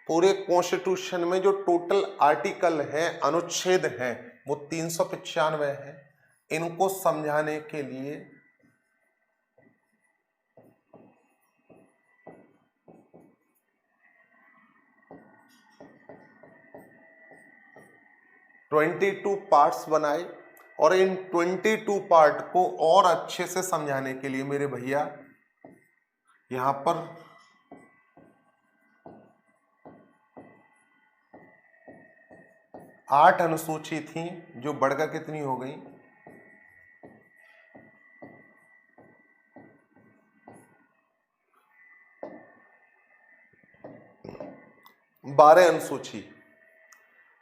पूरे कॉन्स्टिट्यूशन में जो टोटल आर्टिकल हैं, अनुच्छेद हैं, वो 395 है। इनको समझाने के लिए टू पार्ट्स बनाए, और इन 22 पार्ट को और अच्छे से समझाने के लिए मेरे भैया यहां पर आठ अनुसूची थी जो बढ़कर कितनी हो गई, 12 अनुसूची।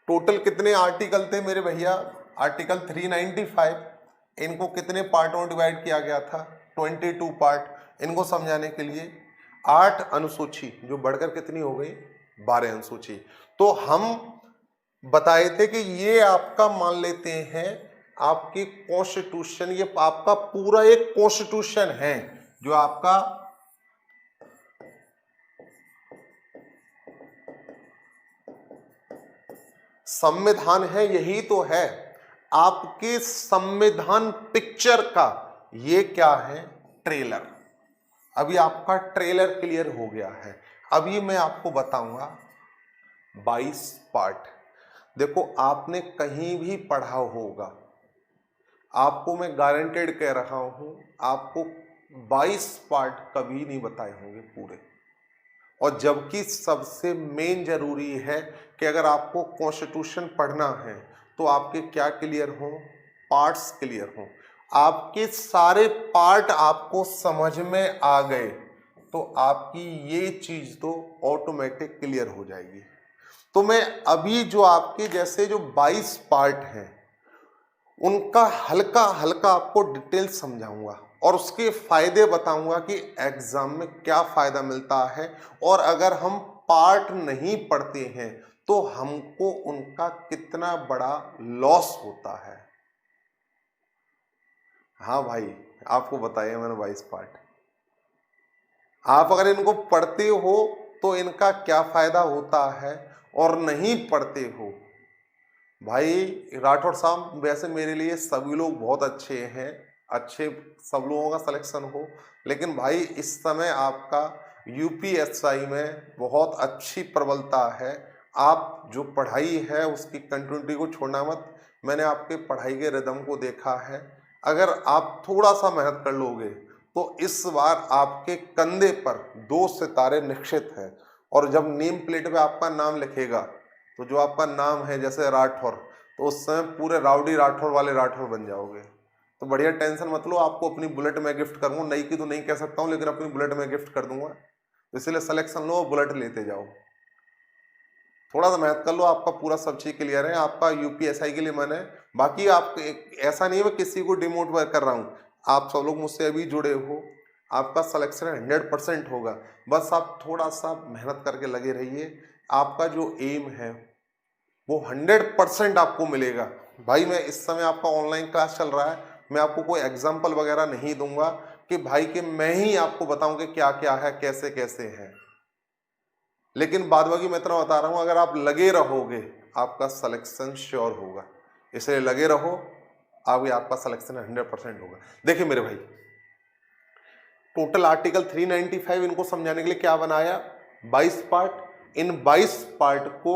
टोटल कितने आर्टिकल थे मेरे भैया, आर्टिकल 395। इनको कितने पार्टों में डिवाइड किया गया था, 22 पार्ट। इनको समझाने के लिए 8 अनुसूची जो बढ़कर कितनी हो गई, 12 अनुसूची। तो हम बताए थे कि ये आपका मान लेते हैं आपकी कॉन्स्टिट्यूशन, ये आपका पूरा एक कॉन्स्टिट्यूशन है जो आपका संविधान है। यही तो है आपके संविधान पिक्चर का ये क्या है, ट्रेलर। अभी आपका ट्रेलर क्लियर हो गया है। अभी मैं आपको बताऊंगा 22 पार्ट। देखो आपने कहीं भी पढ़ा होगा, आपको मैं गारंटेड कह रहा हूं, आपको 22 पार्ट कभी नहीं बताए होंगे पूरे। और जबकि सबसे मेन जरूरी है कि अगर आपको कॉन्स्टिट्यूशन पढ़ना है तो आपके क्या क्लियर हो, पार्ट्स क्लियर हो। आपके सारे पार्ट आपको समझ में आ गए तो आपकी ये चीज तो ऑटोमेटिक क्लियर हो जाएगी। तो मैं अभी जो आपके जैसे जो 22 पार्ट हैं उनका हल्का हल्का आपको डिटेल समझाऊंगा और उसके फायदे बताऊंगा कि एग्जाम में क्या फायदा मिलता है, और अगर हम पार्ट नहीं पढ़ते हैं तो हमको उनका कितना बड़ा लॉस होता है। हाँ भाई, आपको बताया मैंने 22 पार्ट। आप अगर इनको पढ़ते हो तो इनका क्या फायदा होता है, और नहीं पढ़ते हो भाई, राठौर साहब वैसे मेरे लिए सभी लोग बहुत अच्छे हैं, अच्छे सब लोगों का सिलेक्शन हो, लेकिन भाई इस समय आपका यूपीएससी में बहुत अच्छी प्रबलता है। आप जो पढ़ाई है उसकी कंटिन्यूटी को छोड़ना मत। मैंने आपके पढ़ाई के रिदम को देखा है, अगर आप थोड़ा सा मेहनत कर लोगे तो इस बार आपके कंधे पर 2 सितारे निश्चित हैं। और जब नेम प्लेट पे आपका नाम लिखेगा तो जो आपका नाम है जैसे राठौर, तो उस समय पूरे राउडी राठौर वाले राठौर बन जाओगे। तो बढ़िया, टेंशन मत लो, आपको अपनी बुलेट मैं गिफ्ट करूंगा। नई की तो नहीं कह सकता हूं, लेकिन अपनी बुलेट मैं गिफ्ट कर दूंगा। इसलिए सिलेक्शन लो और बुलेट लेते जाओ। थोड़ा सा मेहनत कर लो, आपका पूरा सब चीज क्लियर है। आपका यूपीएसआई के लिए मैंने, बाकी आप ऐसा नहीं है मैं किसी को डिमोट कर रहा हूँ, आप सब लोग मुझसे अभी जुड़े हो, आपका सिलेक्शन 100% होगा। बस आप थोड़ा सा मेहनत करके लगे रहिए, आपका जो एम है वो 100% आपको मिलेगा। भाई मैं इस समय आपका ऑनलाइन क्लास चल रहा है, मैं आपको कोई एग्जाम्पल वगैरह नहीं दूंगा कि भाई कि मैं ही आपको बताऊं कि क्या क्या है, कैसे कैसे है, लेकिन बाद बाकी मैं इतना बता रहा हूं, अगर आप लगे रहोगे आपका सिलेक्शन श्योर होगा। इसलिए लगे रहो, आगे आपका सिलेक्शन 100% होगा। देखिए मेरे भाई, टोटल आर्टिकल 395 इनको समझाने के लिए क्या बनाया, 22 पार्ट। इन 22 पार्ट को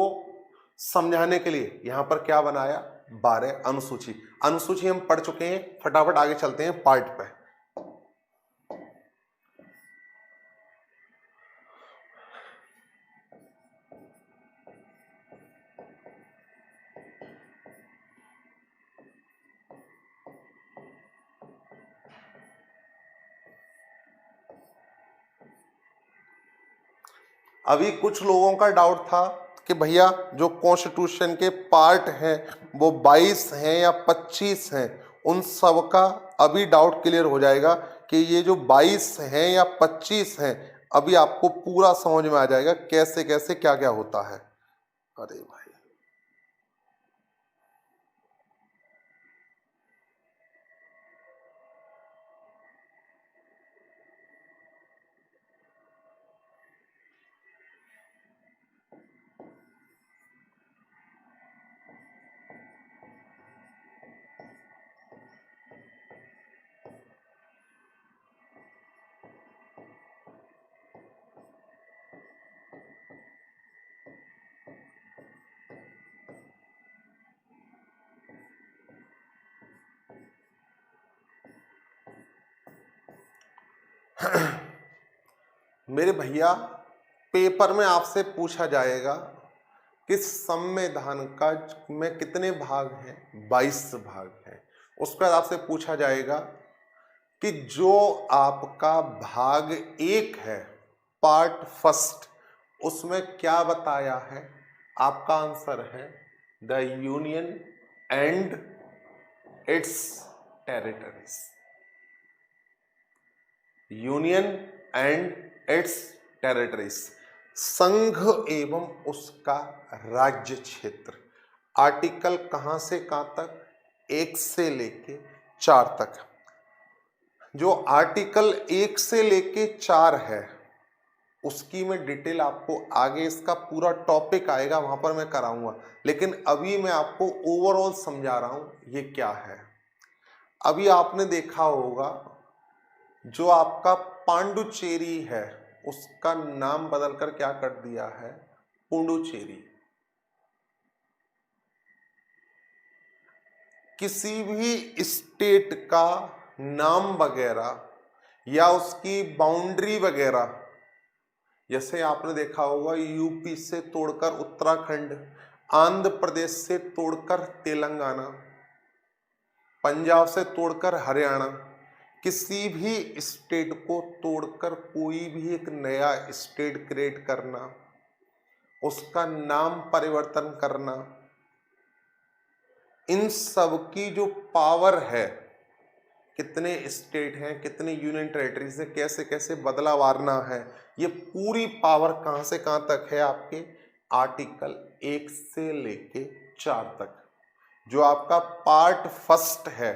समझाने के लिए यहां पर क्या बनाया, 12 अनुसूची। अनुसूची हम पढ़ चुके हैं, फटाफट आगे चलते हैं पार्ट पे। अभी कुछ लोगों का डाउट था कि भैया जो कॉन्स्टिट्यूशन के पार्ट हैं वो 22 हैं या 25 हैं, उन सब का अभी डाउट क्लियर हो जाएगा कि ये जो 22 हैं या 25 हैं, अभी आपको पूरा समझ में आ जाएगा कैसे कैसे क्या क्या होता है। अरे भाई, मेरे भैया, पेपर में आपसे पूछा जाएगा कि संविधान का में कितने भाग हैं? 22 भाग हैं। उसके बाद आपसे पूछा जाएगा कि जो आपका भाग 1 है, पार्ट फर्स्ट, उसमें क्या बताया है? आपका आंसर है the union and it's territories. Union and it's territories, संघ एवं उसका राज्य क्षेत्र। आर्टिकल कहां से कहां तक? 1 से लेके 4 तक। जो आर्टिकल 1 से लेके 4 है उसकी मैं डिटेल आपको आगे, इसका पूरा टॉपिक आएगा वहां पर मैं कराऊंगा, लेकिन अभी मैं आपको ओवरऑल समझा रहा हूं ये क्या है। अभी आपने देखा होगा जो आपका पांडुचेरी है उसका नाम बदलकर क्या कर दिया है? पुडुचेरी। किसी भी स्टेट का नाम वगैरह या उसकी बाउंड्री वगैरह, जैसे आपने देखा होगा यूपी से तोड़कर उत्तराखंड, आंध्र प्रदेश से तोड़कर तेलंगाना, पंजाब से तोड़कर हरियाणा, किसी भी स्टेट को तोड़कर कोई भी एक नया स्टेट क्रिएट करना, उसका नाम परिवर्तन करना, इन सब की जो पावर है, कितने स्टेट हैं, कितने यूनियन टेरिटरीज हैं, कैसे कैसे बदलाव आना है, ये पूरी पावर कहां से कहां तक है? आपके आर्टिकल 1 से लेके 4 तक। जो आपका पार्ट फर्स्ट है,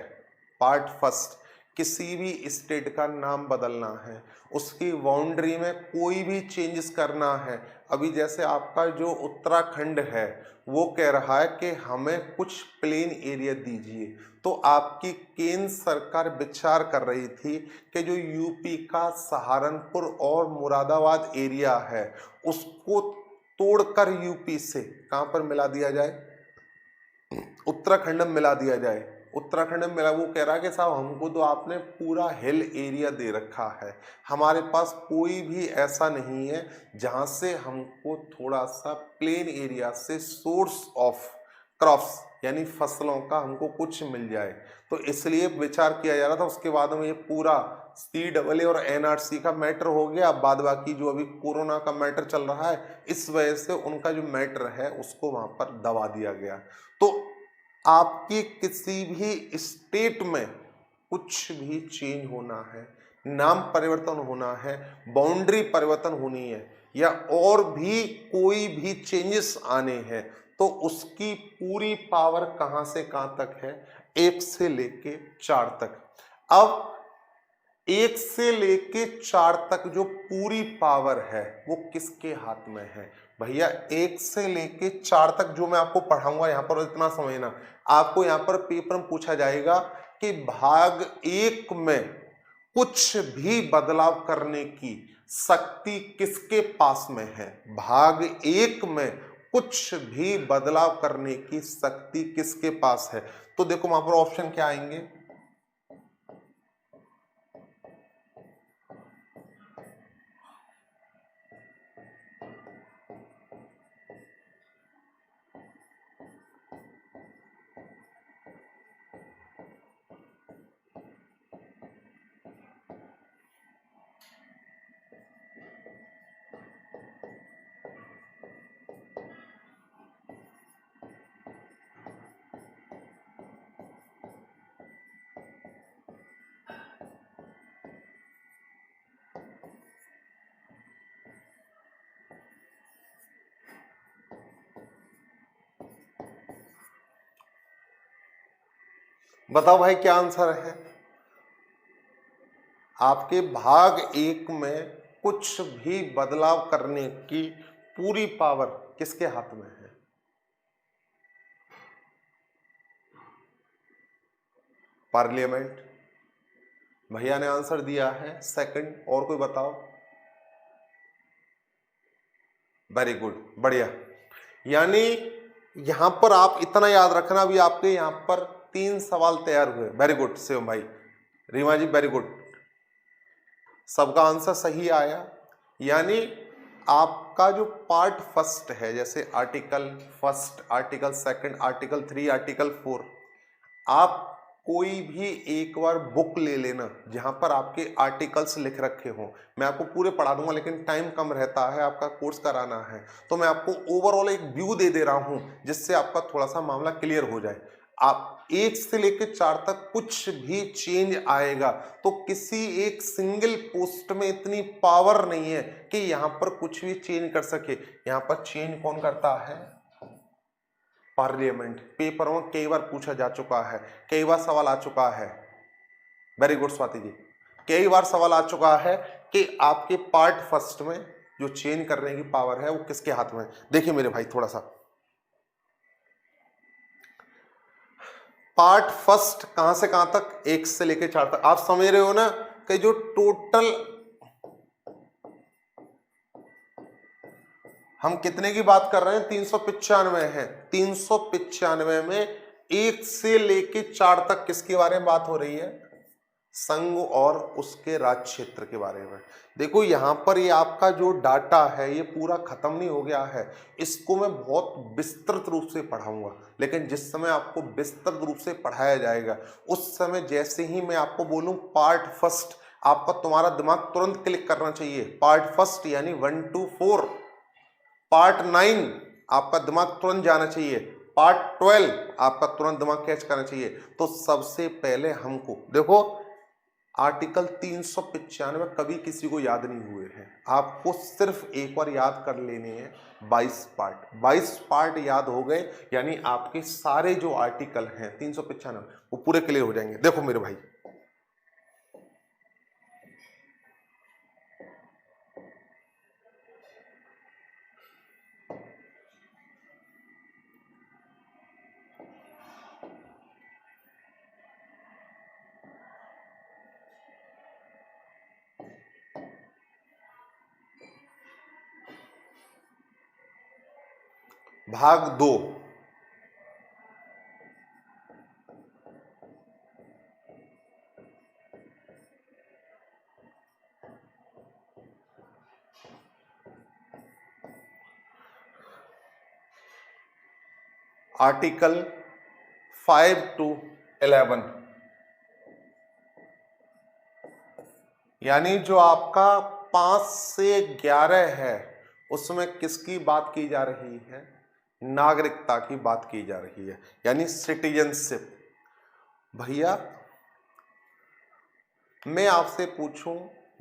पार्ट फर्स्ट, किसी भी स्टेट का नाम बदलना है, उसकी बाउंड्री में कोई भी चेंजेस करना है। अभी जैसे आपका जो उत्तराखंड है वो कह रहा है कि हमें कुछ प्लेन एरिया दीजिए, तो आपकी केंद्र सरकार विचार कर रही थी कि जो यूपी का सहारनपुर और मुरादाबाद एरिया है उसको तोड़कर यूपी से कहां पर मिला दिया जाए? उत्तराखंड में मिला दिया जाए। उत्तराखंड में मिला, वो कह रहा है कि साहब हमको तो आपने पूरा हिल एरिया दे रखा है, हमारे पास कोई भी ऐसा नहीं है जहां से हमको थोड़ा सा प्लेन एरिया से सोर्स ऑफ क्रॉप्स यानी फसलों का हमको कुछ मिल जाए। तो इसलिए विचार किया जा रहा था। उसके बाद में ये पूरा CAA और NRC का मैटर हो गया। बाद बाकी जो अभी कोरोना का मैटर चल रहा है, इस वजह से उनका जो मैटर है उसको वहां पर दबा दिया गया। तो आपकी किसी भी स्टेट में कुछ भी चेंज होना है, नाम परिवर्तन होना है, बाउंड्री परिवर्तन होनी है, या और भी कोई भी चेंजेस आने हैं, तो उसकी पूरी पावर कहां से कहां तक है? 1 से लेके 4 तक। अब 1 से लेके 4 तक जो पूरी पावर है वो किसके हाथ में है? भैया 1 से लेके 4 तक जो मैं आपको पढ़ाऊंगा, यहां पर इतना समझना, आपको यहां पर पेपर में पूछा जाएगा कि भाग 1 में कुछ भी बदलाव करने की शक्ति किसके पास में है? भाग 1 में कुछ भी बदलाव करने की शक्ति किसके पास है? तो देखो वहां पर ऑप्शन क्या आएंगे? बताओ भाई क्या आंसर है? आपके भाग 1 में कुछ भी बदलाव करने की पूरी पावर किसके हाथ में है? पार्लियामेंट। भैया ने आंसर दिया है सेकंड। और कोई बताओ? वेरी गुड, बढ़िया। यानी यहां पर आप इतना याद रखना, अभी आपके यहां पर 3 सवाल तैयार हुए। वेरी गुड शिवम भाई, रीमा जी वेरी गुड। सबका आंसर सही आया। यानी आपका जो पार्ट फर्स्ट है, जैसे article first, article second, article 3, article 4, आप कोई भी एक बार बुक ले लेना जहां पर आपके आर्टिकल्स लिख रखे हो। मैं आपको पूरे पढ़ा दूंगा लेकिन टाइम कम रहता है, आपका कोर्स कराना है, तो मैं आपको ओवरऑल एक व्यू दे दे रहा हूं जिससे आपका थोड़ा सा मामला क्लियर हो जाए। आप 1 से लेकर 4 तक कुछ भी चेंज आएगा तो किसी एक सिंगल पोस्ट में इतनी पावर नहीं है कि यहां पर कुछ भी चेंज कर सके। यहां पर चेंज कौन करता है? पार्लियामेंट। पेपरों में कई बार पूछा जा चुका है, कई बार सवाल आ चुका है। वेरी गुड स्वाति जी, कई बार सवाल आ चुका है कि आपके पार्ट फर्स्ट में जो चेंज करने की पावर है वो किसके हाथ में है। देखिए मेरे भाई, थोड़ा सा पार्ट फर्स्ट कहां से कहां तक? 1 से लेकर 4 तक। आप समझ रहे हो ना कि जो टोटल हम कितने की बात कर रहे हैं? 395 है। 395 में 1 से लेके 4 तक किसके बारे में बात हो रही है? संघ और उसके राज क्षेत्र के बारे में। देखो यहां पर ये आपका जो डाटा है ये पूरा खत्म नहीं हो गया है, इसको मैं बहुत विस्तृत रूप से पढ़ाऊंगा। लेकिन जिस समय आपको विस्तृत रूप से पढ़ाया जाएगा उस समय जैसे ही मैं आपको बोलूं पार्ट फर्स्ट, आपका तुम्हारा दिमाग तुरंत क्लिक करना चाहिए। पार्ट फर्स्ट यानी 1 to 4। पार्ट 9 आपका दिमाग तुरंत जाना चाहिए। पार्ट 12 आपका तुरंत दिमाग कैच करना चाहिए। तो सबसे पहले हमको देखो, आर्टिकल 395 कभी किसी को याद नहीं हुए हैं, आपको सिर्फ एक बार याद कर लेने हैं 22 पार्ट। 22 पार्ट याद हो गए यानी आपके सारे जो आर्टिकल हैं 395 वो पूरे क्लियर हो जाएंगे। देखो मेरे भाई, भाग 2, आर्टिकल 5 to 11, यानी जो आपका 5 से 11 है उसमें किसकी बात की जा रही है? नागरिकता की बात की जा रही है, यानी सिटीजनशिप। भैया मैं आपसे पूछूं,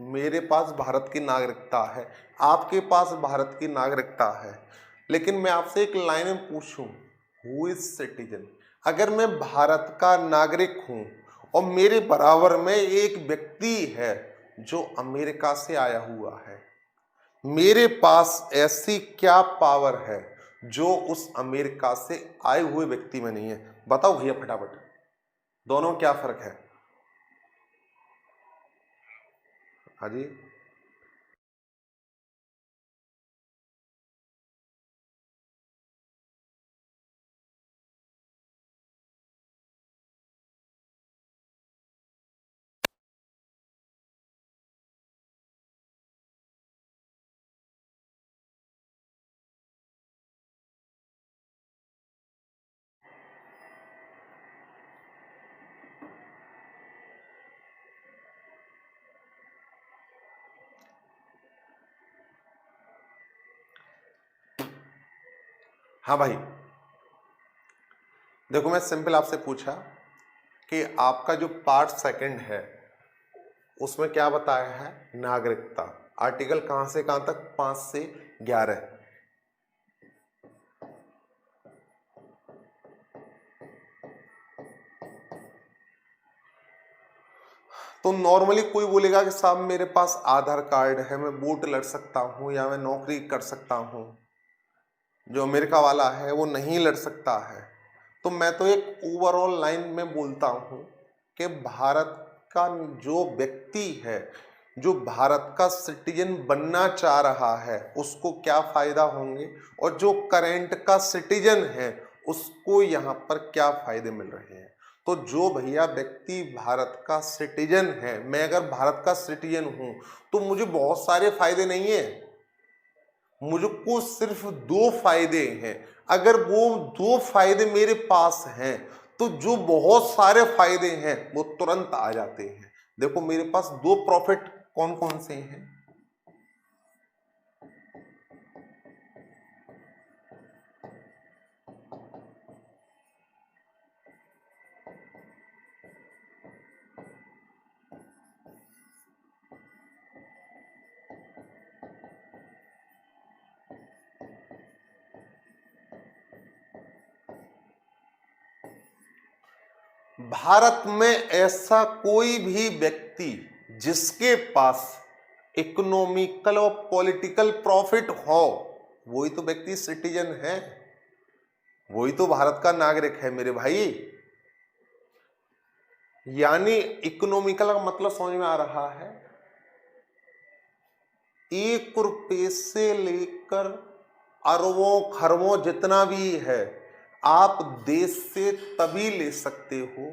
मेरे पास भारत की नागरिकता है, आपके पास भारत की नागरिकता है, लेकिन मैं आपसे एक लाइन में पूछूं, हु इज सिटीजन? अगर मैं भारत का नागरिक हूं और मेरे बराबर में एक व्यक्ति है जो अमेरिका से आया हुआ है, मेरे पास ऐसी क्या पावर है जो उस अमेरिका से आए हुए व्यक्ति में नहीं है? बताओ भैया फटाफट, दोनों क्या फर्क है? हाँ जी, हाँ भाई, देखो मैं सिंपल आपसे पूछा कि आपका जो पार्ट सेकंड है उसमें क्या बताया है? नागरिकता। आर्टिकल कहां से कहां तक? 5 से 11। तो नॉर्मली कोई बोलेगा कि साहब मेरे पास आधार कार्ड है, मैं वोट लड़ सकता हूं या मैं नौकरी कर सकता हूं। जो अमेरिका वाला है वो नहीं लड़ सकता है। तो मैं तो एक ओवरऑल लाइन में बोलता हूं कि भारत का जो व्यक्ति है, जो भारत का सिटीजन बनना चाह रहा है, उसको क्या फायदा होंगे, और जो करंट का सिटीजन है उसको यहाँ पर क्या फायदे मिल रहे हैं। तो जो भैया व्यक्ति भारत का सिटीजन है, मैं अगर भारत का सिटीजन हूं तो मुझे बहुत सारे फायदे नहीं है, मुझको सिर्फ 2 फायदे हैं। अगर वो 2 फायदे मेरे पास हैं तो जो बहुत सारे फायदे हैं वो तुरंत आ जाते हैं। देखो मेरे पास 2 प्रॉफिट कौन कौन से हैं। भारत में ऐसा कोई भी व्यक्ति जिसके पास इकोनॉमिकल और पॉलिटिकल प्रॉफिट हो, वही तो व्यक्ति सिटीजन है, वही तो भारत का नागरिक है मेरे भाई। यानी इकोनॉमिकल का मतलब समझ में आ रहा है, 1 रुपये से लेकर अरबों खरबों जितना भी है आप देश से तभी ले सकते हो,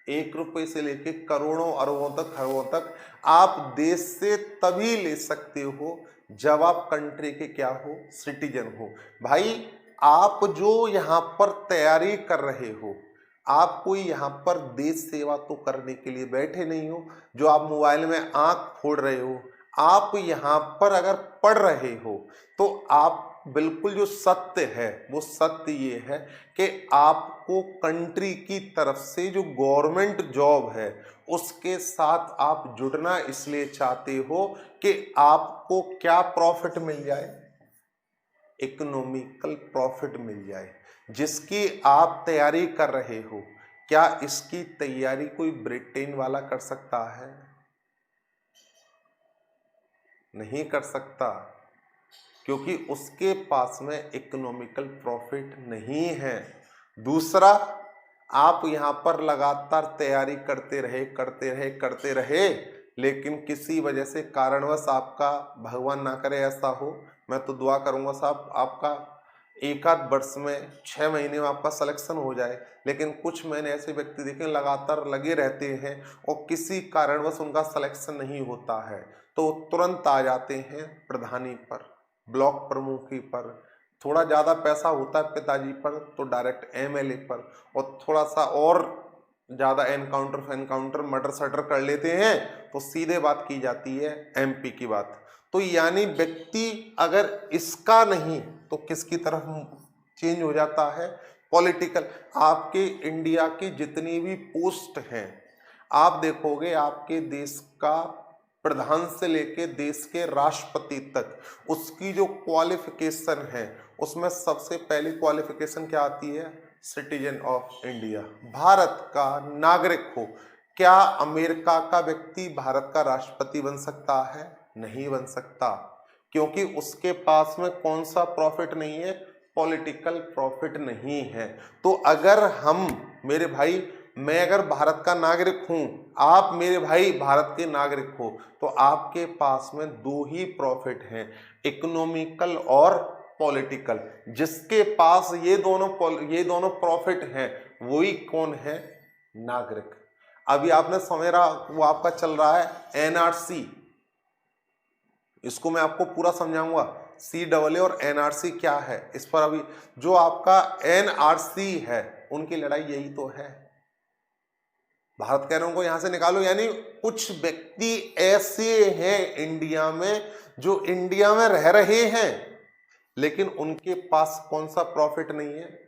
1 रुपये से लेकर करोड़ों अरबों तक खरबों तक आप देश से तभी ले सकते हो जब आप कंट्री के क्या हो, सिटीजन हो। भाई आप जो यहाँ पर तैयारी कर रहे हो, आप कोई यहाँ पर देश सेवा तो करने के लिए बैठे नहीं हो, जो आप मोबाइल में आंख फोड़ रहे हो, आप यहाँ पर अगर पढ़ रहे हो तो आप बिल्कुल जो सत्य है वो सत्य ये है कि आपको कंट्री की तरफ से जो गवर्नमेंट जॉब है उसके साथ आप जुड़ना इसलिए चाहते हो कि आपको क्या प्रॉफिट मिल जाए, इकोनॉमिकल प्रॉफिट मिल जाए, जिसकी आप तैयारी कर रहे हो। क्या इसकी तैयारी कोई ब्रिटेन वाला कर सकता है? नहीं कर सकता, क्योंकि उसके पास में इकोनॉमिकल प्रॉफिट नहीं है। दूसरा, आप यहां पर लगातार तैयारी करते रहे, लेकिन किसी वजह से कारणवश आपका, भगवान ना करे ऐसा हो, मैं तो दुआ करूंगा साहब आपका 1 आध वर्ष में 6 महीने में आपका सिलेक्शन हो जाए, लेकिन कुछ मैंने ऐसे व्यक्ति देखे लगातार लगे रहते हैं और किसी कारणवश उनका सिलेक्शन नहीं होता है, तो तुरंत आ जाते हैं प्रधानी पर, ब्लॉक प्रमुखी पर, थोड़ा ज़्यादा पैसा होता है पिताजी पर तो डायरेक्ट एमएलए पर, और थोड़ा सा और ज़्यादा एनकाउंटर मर्डर सटर कर लेते हैं तो सीधे बात की जाती है एमपी की बात। तो यानी व्यक्ति अगर इसका नहीं तो किसकी तरफ चेंज हो जाता है, पॉलिटिकल। आपके इंडिया की जितनी भी पोस्ट हैं आप देखोगे, आपके देश का प्रधान से लेके देश के राष्ट्रपति तक उसकी जो क्वालिफिकेशन है उसमें सबसे पहली क्वालिफिकेशन क्या आती है, सिटीजन ऑफ इंडिया, भारत का नागरिक हो। क्या अमेरिका का व्यक्ति भारत का राष्ट्रपति बन सकता है? नहीं बन सकता, क्योंकि उसके पास में कौन सा प्रॉफिट नहीं है, पॉलिटिकल प्रॉफिट नहीं है। तो अगर हम, मेरे भाई, मैं अगर भारत का नागरिक हूं, आप मेरे भाई भारत के नागरिक हो, तो आपके पास में 2 ही प्रॉफिट हैं, इकोनॉमिकल और पॉलिटिकल। जिसके पास ये दोनों प्रॉफिट हैं वही कौन है, नागरिक। अभी आपने समझा, वो आपका चल रहा है एनआरसी, इसको मैं आपको पूरा समझाऊंगा, CAA और एनआरसी क्या है इस पर। अभी जो आपका एनआरसी है उनकी लड़ाई यही तो है, भारत कह रहे को यहां से निकालो। यानी कुछ व्यक्ति ऐसे हैं इंडिया में जो इंडिया में रह रहे हैं लेकिन उनके पास कौन सा प्रॉफिट नहीं है,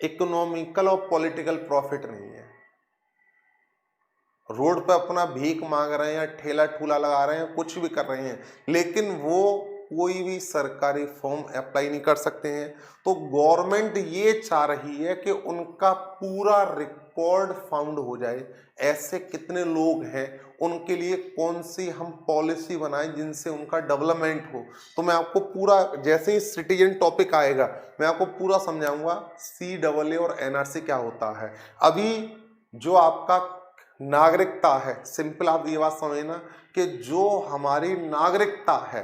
इकोनॉमिकल और पॉलिटिकल प्रॉफिट नहीं है। रोड पे अपना भीख मांग रहे हैं, ठेला ठूला लगा रहे हैं, कुछ भी कर रहे हैं, लेकिन वो कोई भी सरकारी फॉर्म अप्लाई नहीं कर सकते हैं। तो गवर्नमेंट ये चाह रही है कि उनका पूरा रिकॉर्ड फाउंड हो जाए। ऐसे कितने लोग हैं, उनके लिए कौन सी हम पॉलिसी बनाएं जिनसे उनका डेवलपमेंट हो। तो मैं आपको पूरा, जैसे ही सिटीजन टॉपिक आएगा मैं आपको पूरा समझाऊंगा CAA और एनआरसी क्या होता है। अभी जो आपका नागरिकता है, सिंपल आप ये बात समझना कि जो हमारी नागरिकता है,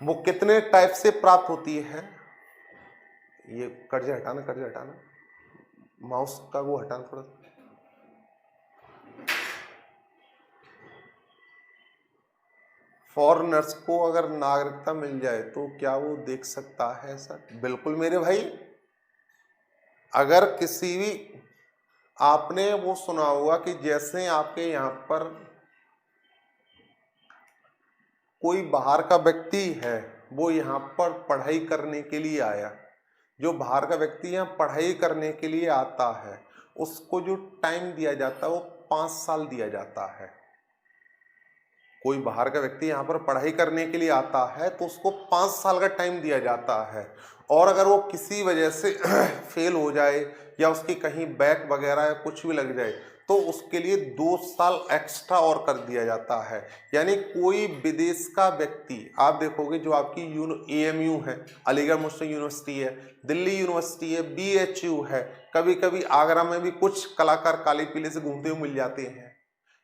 वो कितने टाइप से प्राप्त होती है? ये कर्ज हटाना, माउस का वो हटाना थोड़ा। फॉरेनर्स को अगर नागरिकता मिल जाए तो क्या वो देख सकता है सर? बिल्कुल मेरे भाई। अगर किसी भी, आपने वो सुना होगा कि जैसे आपके यहाँ पर कोई बाहर का व्यक्ति है, वो यहाँ पर पढ़ाई करने के लिए आया, जो बाहर का व्यक्ति यहाँ पढ़ाई करने के लिए आता है उसको जो टाइम दिया जाता है वो 5 साल दिया जाता है। कोई बाहर का व्यक्ति यहाँ पर पढ़ाई करने के लिए आता है तो उसको 5 साल का टाइम दिया जाता है, और अगर वो किसी वजह से फेल हो जाए या उसकी कहीं बैक वगैरह या कुछ भी लग जाए तो उसके लिए 2 साल एक्स्ट्रा और कर दिया जाता है। यानी कोई विदेश का व्यक्ति, आप देखोगे जो आपकी AMU है, अलीगढ़ मुस्लिम यूनिवर्सिटी है, दिल्ली यूनिवर्सिटी है, BHU है, कभी कभी आगरा में भी कुछ कलाकार काले पीले से घूमते हुए मिल जाते हैं।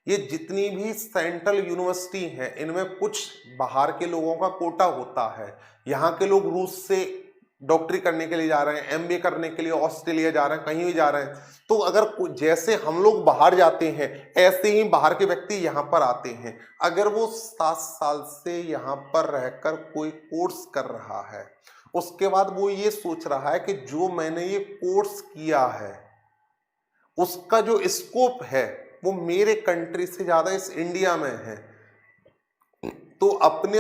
ये जितनी भी सेंट्रल यूनिवर्सिटी हैं इनमें कुछ बाहर के लोगों का कोटा होता है। यहाँ के लोग रूस से डॉक्टरी करने के लिए जा रहे हैं, MBA करने के लिए ऑस्ट्रेलिया जा रहे हैं, कहीं भी जा रहे हैं। तो अगर जैसे हम लोग बाहर जाते हैं ऐसे ही बाहर के व्यक्ति यहाँ पर आते हैं। अगर वो 7 साल से यहाँ पर रहकर कोई कोर्स कर रहा है, उसके बाद वो ये सोच रहा है कि जो मैंने ये कोर्स किया है उसका जो स्कोप है वो मेरे कंट्री से ज्यादा इस इंडिया में है, तो अपने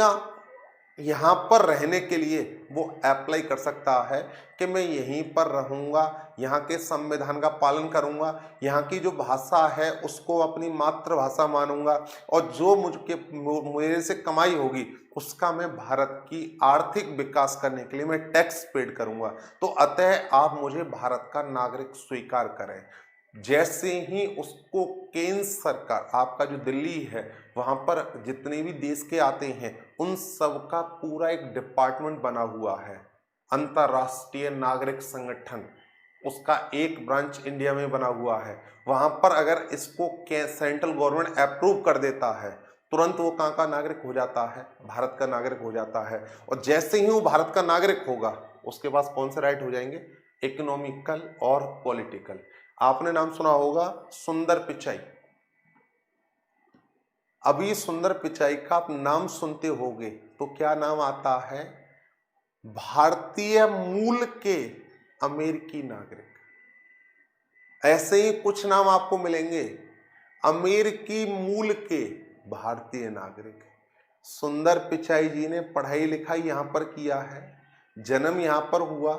यहाँ पर रहने के लिए वो अप्लाई कर सकता है कि मैं यहीं पर रहूँगा, यहाँ के संविधान का पालन करूँगा, यहाँ की जो भाषा है उसको अपनी मातृभाषा मानूंगा, और जो मेरे से कमाई होगी उसका मैं भारत की आर्थिक विकास करने के लिए मैं टैक्स पेड करूँगा। तो अतः आप मुझे भारत का नागरिक स्वीकार करें। जैसे ही उसको केंद्र सरकार, आपका जो दिल्ली है वहाँ पर जितने भी देश के आते हैं उन सब का पूरा एक डिपार्टमेंट बना हुआ है, अंतर्राष्ट्रीय नागरिक संगठन, उसका एक ब्रांच इंडिया में बना हुआ है। वहाँ पर अगर इसको सेंट्रल गवर्नमेंट अप्रूव कर देता है तुरंत वो कहाँ का नागरिक हो जाता है? भारत का नागरिक हो जाता है। और जैसे ही वो भारत का नागरिक होगा उसके पास कौन से राइट हो जाएंगे? इकोनॉमिकल और पॉलिटिकल। आपने नाम सुना होगा सुंदर पिचाई। अभी सुंदर पिचाई का आप नाम सुनते होंगे तो क्या नाम आता है? भारतीय मूल के अमेरिकी नागरिक। ऐसे ही कुछ नाम आपको मिलेंगे, अमेरिकी मूल के भारतीय नागरिक। सुंदर पिचाई जी ने पढ़ाई लिखाई यहाँ पर किया है, जन्म यहाँ पर हुआ,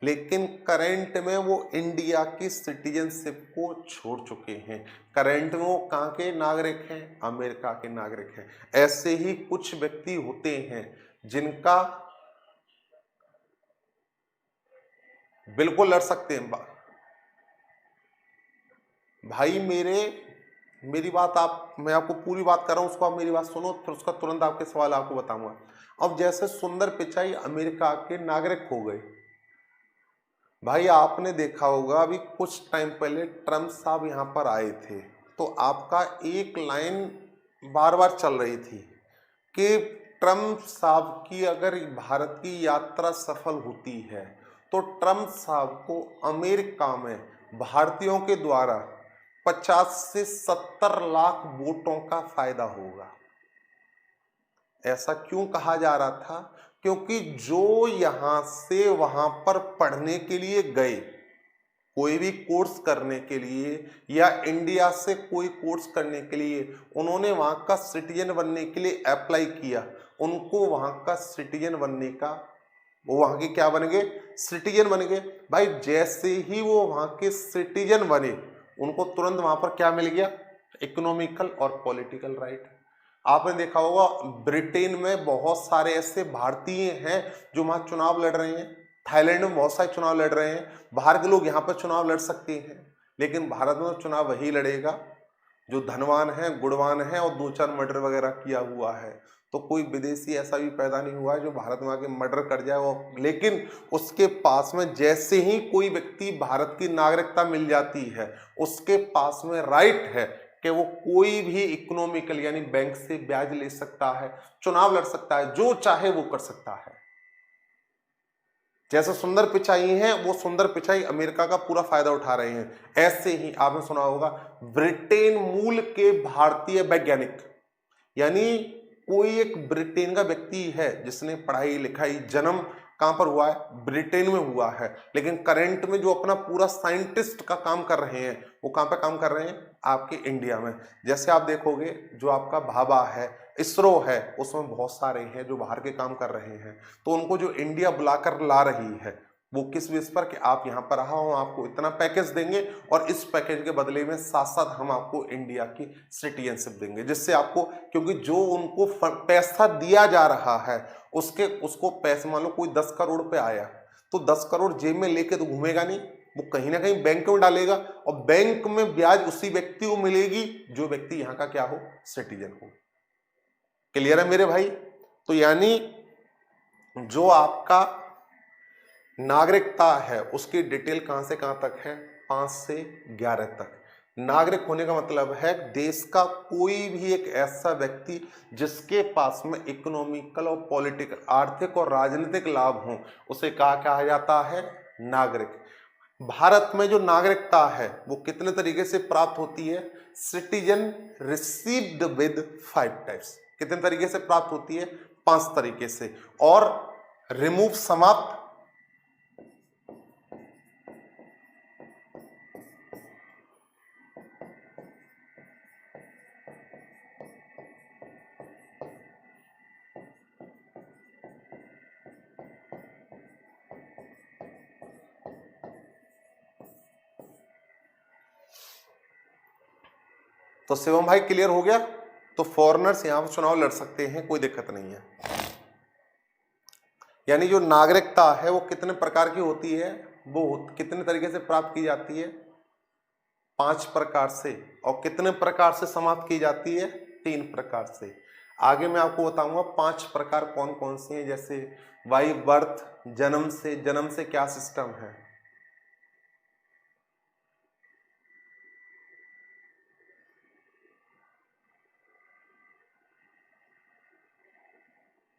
लेकिन करंट में वो इंडिया की सिटीजनशिप को छोड़ चुके हैं। करंट में वो कहाँ के नागरिक हैं? अमेरिका के नागरिक हैं। ऐसे ही कुछ व्यक्ति होते हैं जिनका बिल्कुल लड़ सकते हैं। भाई मेरी बात मैं आपको पूरी बात कर रहा हूं, उसको आप मेरी बात सुनो, फिर उसका तुरंत आपके सवाल आपको बताऊंगा। अब जैसे सुंदर पिचाई अमेरिका के नागरिक हो गए, भाई आपने देखा होगा अभी कुछ टाइम पहले ट्रम्प साहब यहाँ पर आए थे तो आपका एक लाइन बार बार चल रही थी कि ट्रम्प साहब की अगर भारत की यात्रा सफल होती है तो ट्रम्प साहब को अमेरिका में भारतीयों के द्वारा 50 से 70 लाख वोटों का फायदा होगा। ऐसा क्यों कहा जा रहा था? क्योंकि जो यहां से वहां पर पढ़ने के लिए गए, कोई भी कोर्स करने के लिए या इंडिया से कोई कोर्स करने के लिए उन्होंने वहां का सिटीजन बनने के लिए अप्लाई किया, उनको वहां का सिटीजन बनने का, वो वहां के क्या बन गए? सिटीजन बन गए। भाई जैसे ही वो वहां के सिटीजन बने उनको तुरंत वहां पर क्या मिल गया? इकोनॉमिकल और पॉलिटिकल राइट। आपने देखा होगा ब्रिटेन में बहुत सारे ऐसे भारतीय हैं जो वहां चुनाव लड़ रहे हैं, थाईलैंड में बहुत सारे चुनाव लड़ रहे हैं। बाहर के लोग यहाँ पर चुनाव लड़ सकते हैं, लेकिन भारत में चुनाव वही लड़ेगा जो धनवान है, गुणवान है और 2-4 मर्डर वगैरह किया हुआ है। तो कोई विदेशी ऐसा भी पैदा नहीं हुआ है जो भारत में आके मर्डर कर जाए वो, लेकिन उसके पास में जैसे ही कोई व्यक्ति भारत की नागरिकता मिल जाती है उसके पास में राइट है कि वो कोई भी इकोनॉमिकल यानी बैंक से ब्याज ले सकता है, चुनाव लड़ सकता है, जो चाहे वो कर सकता है। जैसे सुंदर पिचाई हैं, वो सुंदर पिचाई अमेरिका का पूरा फायदा उठा रहे हैं। ऐसे ही आपने सुना होगा ब्रिटेन मूल के भारतीय वैज्ञानिक, यानी कोई एक ब्रिटेन का व्यक्ति है जिसने पढ़ाई लिखाई, जन्म कहां पर हुआ है, ब्रिटेन में हुआ है, लेकिन करंट में जो अपना पूरा साइंटिस्ट का काम कर रहे हैं वो कहां पर काम कर रहे हैं, आपके इंडिया में। जैसे आप देखोगे जो आपका भाभा है, इसरो है, उसमें बहुत सारे हैं जो बाहर के काम कर रहे हैं, तो उनको जो इंडिया बुलाकर ला रही है वो किस बेस पर कि आप यहाँ पर आओ, हम आपको इतना पैकेज देंगे और इस पैकेज के बदले में साथ साथ हम आपको इंडिया की सिटीजनशिप देंगे, जिससे आपको, क्योंकि जो उनको पैसा दिया जा रहा है उसको पैसे, मान लो कोई 10 करोड़ पे आया तो 10 करोड़ जेब में लेके तो घूमेगा नहीं, वो कहीं ना कहीं बैंक में डालेगा और बैंक में ब्याज उसी व्यक्ति को मिलेगी जो व्यक्ति यहाँ का क्या हो, सिटीजन हो। क्लियर है मेरे भाई? तो यानी जो आपका नागरिकता है उसकी डिटेल कहां से कहां तक है, 5 से 11 तक। नागरिक होने का मतलब है देश का कोई भी एक ऐसा व्यक्ति जिसके पास में इकोनॉमिकल और पॉलिटिकल, आर्थिक और राजनीतिक लाभ हो, उसे कहा जाता है नागरिक। भारत में जो नागरिकता है वो कितने तरीके से प्राप्त होती है, सिटीजन रिसीव्ड विद 5 टाइप्स। कितने तरीके से प्राप्त होती है, 5 तरीके से। और रिमूव समाप्त, तो शिवम भाई क्लियर हो गया? तो फॉरेनर्स यहां पर चुनाव लड़ सकते हैं, कोई दिक्कत नहीं है। यानी जो नागरिकता है वो कितने प्रकार की होती है, वो कितने तरीके से प्राप्त की जाती है, 5 प्रकार से। और कितने प्रकार से समाप्त की जाती है, 3 प्रकार से। आगे मैं आपको बताऊंगा 5 प्रकार कौन कौन से हैं, जैसे बाई बर्थ, जन्म से क्या सिस्टम है।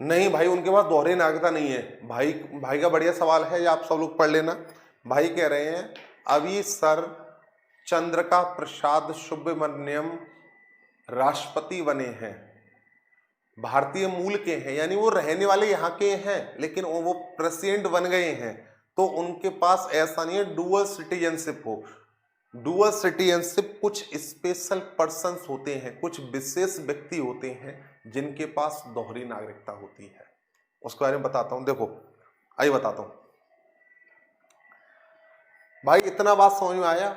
नहीं भाई, उनके पास दोहरी नागरिकता नहीं है। भाई का बढ़िया सवाल है, ये आप सब लोग पढ़ लेना। भाई कह रहे हैं अभी सर चंद्रिका प्रसाद सुब्रमण्यम राष्ट्रपति बने हैं, भारतीय मूल के हैं, यानी वो रहने वाले यहाँ के हैं लेकिन वो प्रेसिडेंट बन गए हैं, तो उनके पास ऐसा नहीं है डुअल सिटीजनशिप हो। डुअल सिटीजनशिप कुछ स्पेशल पर्सन्स होते हैं, कुछ विशेष व्यक्ति होते हैं जिनके पास दोहरी नागरिकता होती है। उसके बारे में बताता हूं, देखो आइए बताता हूं। भाई इतना बात समझ में आया?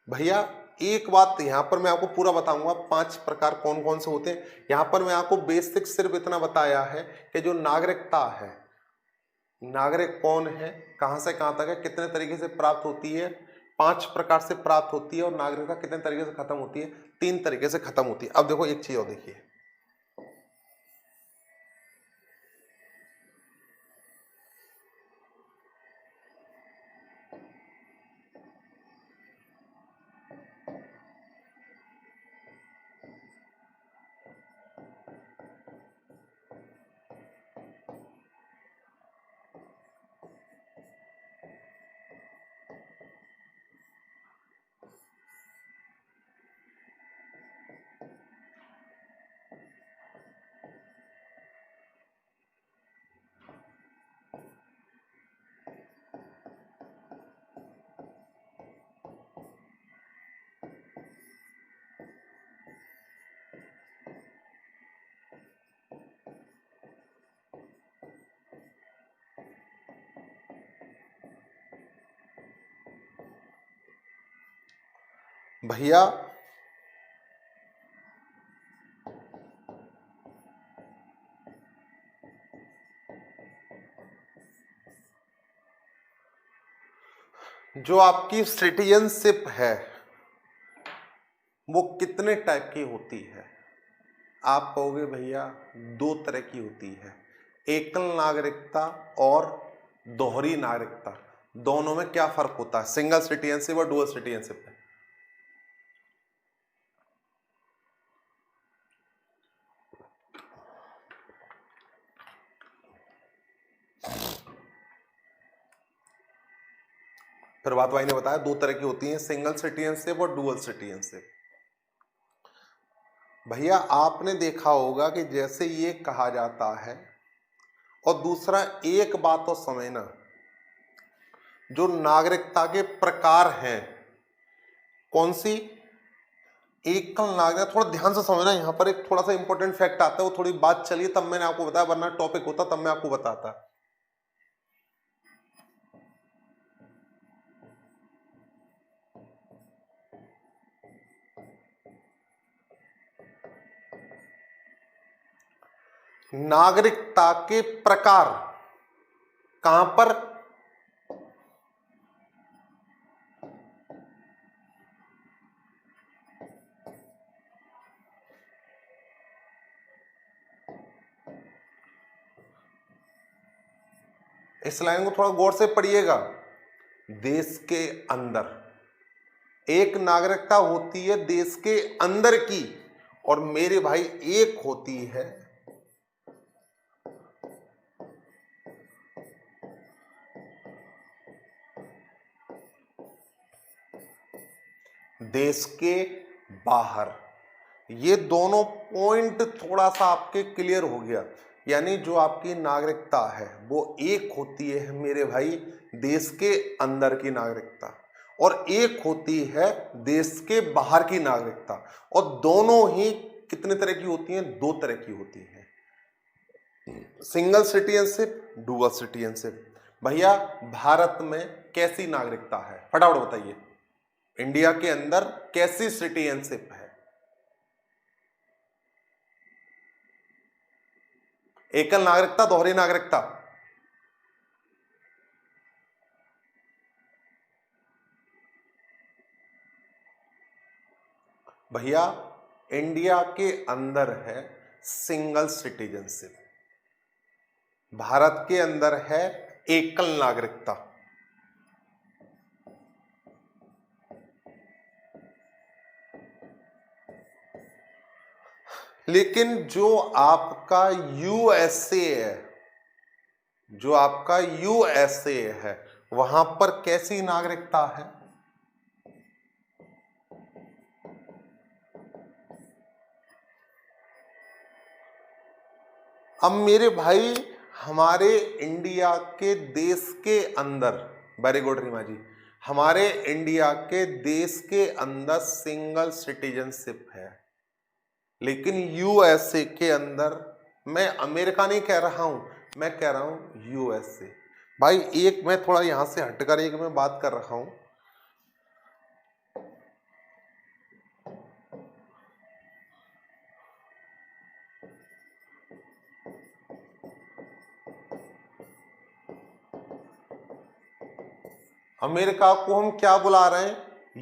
भैया एक बात यहां पर मैं आपको पूरा बताऊंगा 5 प्रकार कौन कौन से होते हैं। यहां पर मैं आपको बेसिक सिर्फ इतना बताया है कि जो नागरिकता है, नागरिक कौन है, कहां से कहां तक है, कितने तरीके से प्राप्त होती है, 5 प्रकार से प्राप्त होती है, और नागरिकता कितने तरीके से खत्म होती है, 3 तरीके से खत्म होती है। अब देखो एक चीज और देखिए, भैया जो आपकी सिटीजनशिप है वो कितने टाइप की होती है? आप कहोगे भैया 2 तरह की होती है, एकल नागरिकता और दोहरी नागरिकता। दोनों में क्या फर्क होता है, सिंगल सिटीजनशिप और डुअल सिटीजनशिप में? फिर बात भाई ने बताया दो तरह की होती है, सिंगल सिटीजनशिप और डुअल सिटीजनशिप। भैया आपने देखा होगा कि जैसे ये कहा जाता है, और दूसरा एक बात तो समझना, जो नागरिकता के प्रकार हैं, कौन सी, एकल नागरिकता, थोड़ा ध्यान से समझना, यहां पर एक थोड़ा सा इंपॉर्टेंट फैक्ट आता है, वो थोड़ी बात चलिए तब मैंने आपको बताया, वरना टॉपिक होता तब मैं आपको बताता। नागरिकता के प्रकार कहां पर, इस लाइन को थोड़ा गौर से पढ़िएगा। देश के अंदर एक नागरिकता होती है देश के अंदर की, और मेरे भाई एक होती है देश के बाहर। ये दोनों पॉइंट थोड़ा सा आपके क्लियर हो गया, यानी जो आपकी नागरिकता है वो एक होती है मेरे भाई देश के अंदर की नागरिकता, और एक होती है देश के बाहर की नागरिकता, और दोनों ही कितने तरह की होती हैं, दो तरह की होती हैं, सिंगल सिटीजनशिप, डुअल सिटीजनशिप। भैया भारत में कैसी नागरिकता है, फटाफट बताइए, इंडिया के अंदर कैसी सिटीजनशिप है, एकल नागरिकता, दोहरी नागरिकता, भैया इंडिया के अंदर है सिंगल सिटीजनशिप, भारत के अंदर है एकल नागरिकता। लेकिन जो आपका यूएसए है, जो आपका यूएसए है, वहां पर कैसी नागरिकता है, अब मेरे भाई हमारे इंडिया के देश के अंदर, वेरी गुड रीमा जी, हमारे इंडिया के देश के अंदर सिंगल सिटीजनशिप है, लेकिन यूएसए के अंदर, मैं अमेरिका नहीं कह रहा हूं, मैं कह रहा हूं यूएसए। भाई एक मैं थोड़ा यहां से हटकर एक मैं बात कर रहा हूं, अमेरिका को हम क्या बुला रहे हैं,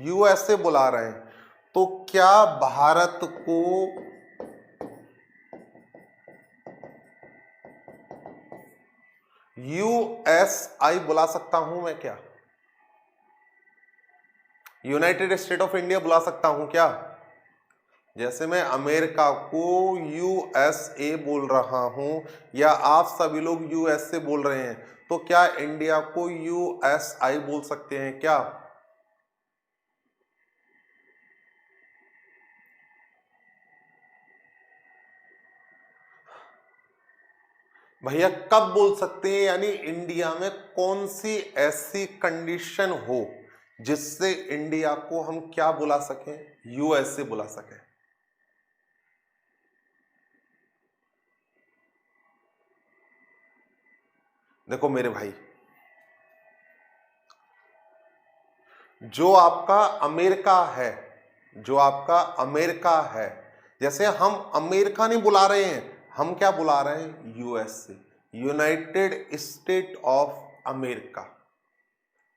यूएसए बुला रहे हैं, तो क्या भारत को यूएसआई बुला सकता हूं मैं क्या, यूनाइटेड स्टेट ऑफ इंडिया बुला सकता हूं क्या, जैसे मैं अमेरिका को यूएसए बोल रहा हूं, या आप सभी लोग यूएसए बोल रहे हैं, तो क्या इंडिया को यूएसआई बोल सकते हैं क्या, भैया कब बोल सकते हैं, यानी इंडिया में कौन सी ऐसी कंडीशन हो जिससे इंडिया को हम क्या बुला सकें, यूएसए बुला सकें। देखो मेरे भाई, जो आपका अमेरिका है, जो आपका अमेरिका है, जैसे हम अमेरिका नहीं बुला रहे हैं, हम क्या बुला रहे हैं, USA, United state of America,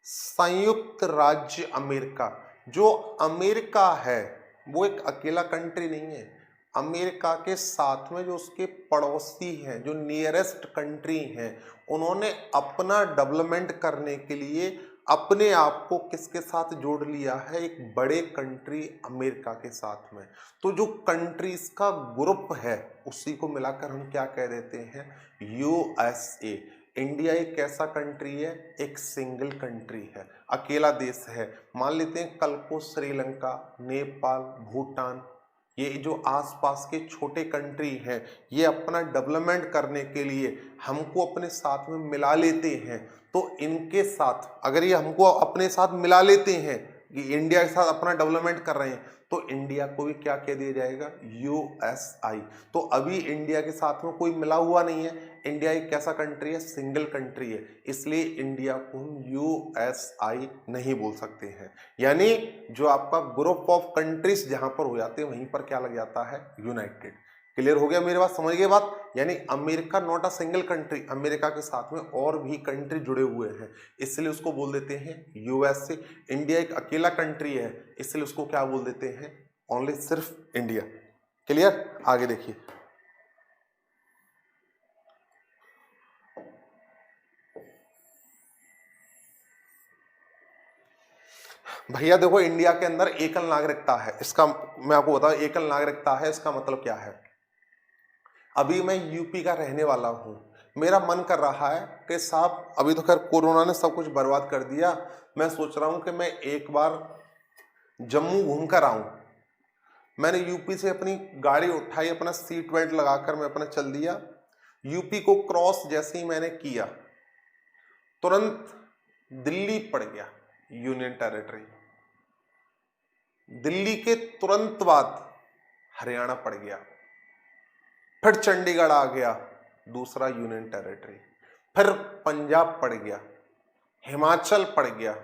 संयुक्त राज्य अमेरिका। जो अमेरिका है वो एक अकेला कंट्री नहीं है, अमेरिका के साथ में जो उसके पड़ोसी हैं, जो नियरेस्ट कंट्री हैं, उन्होंने अपना डेवलपमेंट करने के लिए अपने आप को किसके साथ जोड़ लिया है, एक बड़े कंट्री अमेरिका के साथ में। तो जो कंट्रीज का ग्रुप है उसी को मिलाकर हम क्या कह देते हैं, यूएसए। इंडिया एक कैसा कंट्री है, एक सिंगल कंट्री है, अकेला देश है। मान लेते हैं कल को श्रीलंका, नेपाल, भूटान, ये जो आसपास के छोटे कंट्री हैं, ये अपना डेवलपमेंट करने के लिए हमको अपने साथ में मिला लेते हैं, तो इनके साथ अगर ये हमको अपने साथ मिला लेते हैं कि इंडिया के साथ अपना डेवलपमेंट कर रहे हैं, तो इंडिया को भी क्या कह दिया जाएगा, यूएसआई। तो अभी इंडिया के साथ में कोई मिला हुआ नहीं है, इंडिया एक कैसा कंट्री है, सिंगल कंट्री है, इसलिए इंडिया को हम यूएसआई नहीं बोल सकते हैं। यानी जो आपका ग्रुप ऑफ कंट्रीज जहां पर हो जाते हैं वहीं पर क्या लग जाता है, यूनाइटेड। क्लियर हो गया मेरे बात, समझ गए बात। यानी America not a single country, America के साथ में और भी कंट्री जुड़े हुए हैं, इसलिए उसको बोल देते हैं यूएसए। इंडिया एक अकेला कंट्री है, इसलिए उसको क्या बोल देते हैं, ओनली सिर्फ इंडिया। क्लियर, आगे देखिए। भैया देखो, इंडिया के अंदर एकल नागरिकता है, इसका मैं आपको बताऊं, एकल नागरिकता है इसका मतलब क्या है। अभी मैं यूपी का रहने वाला हूं, मेरा मन कर रहा है कि साहब अभी तो खैर कोरोना ने सब कुछ बर्बाद कर दिया, मैं सोच रहा हूं कि मैं एक बार जम्मू घूम कर आऊं। मैंने यूपी से अपनी गाड़ी उठाई, अपना सीट बेल्ट लगाकर मैं अपना चल दिया। यूपी को क्रॉस जैसे ही मैंने किया, तुरंत दिल्ली पड़ गया, यूनियन टेरिटरी। दिल्ली के तुरंत बाद हरियाणा पड़ गया, फिर चंडीगढ़ आ गया, दूसरा यूनियन टेरिटरी, फिर पंजाब पड़ गया, हिमाचल पड़ गया।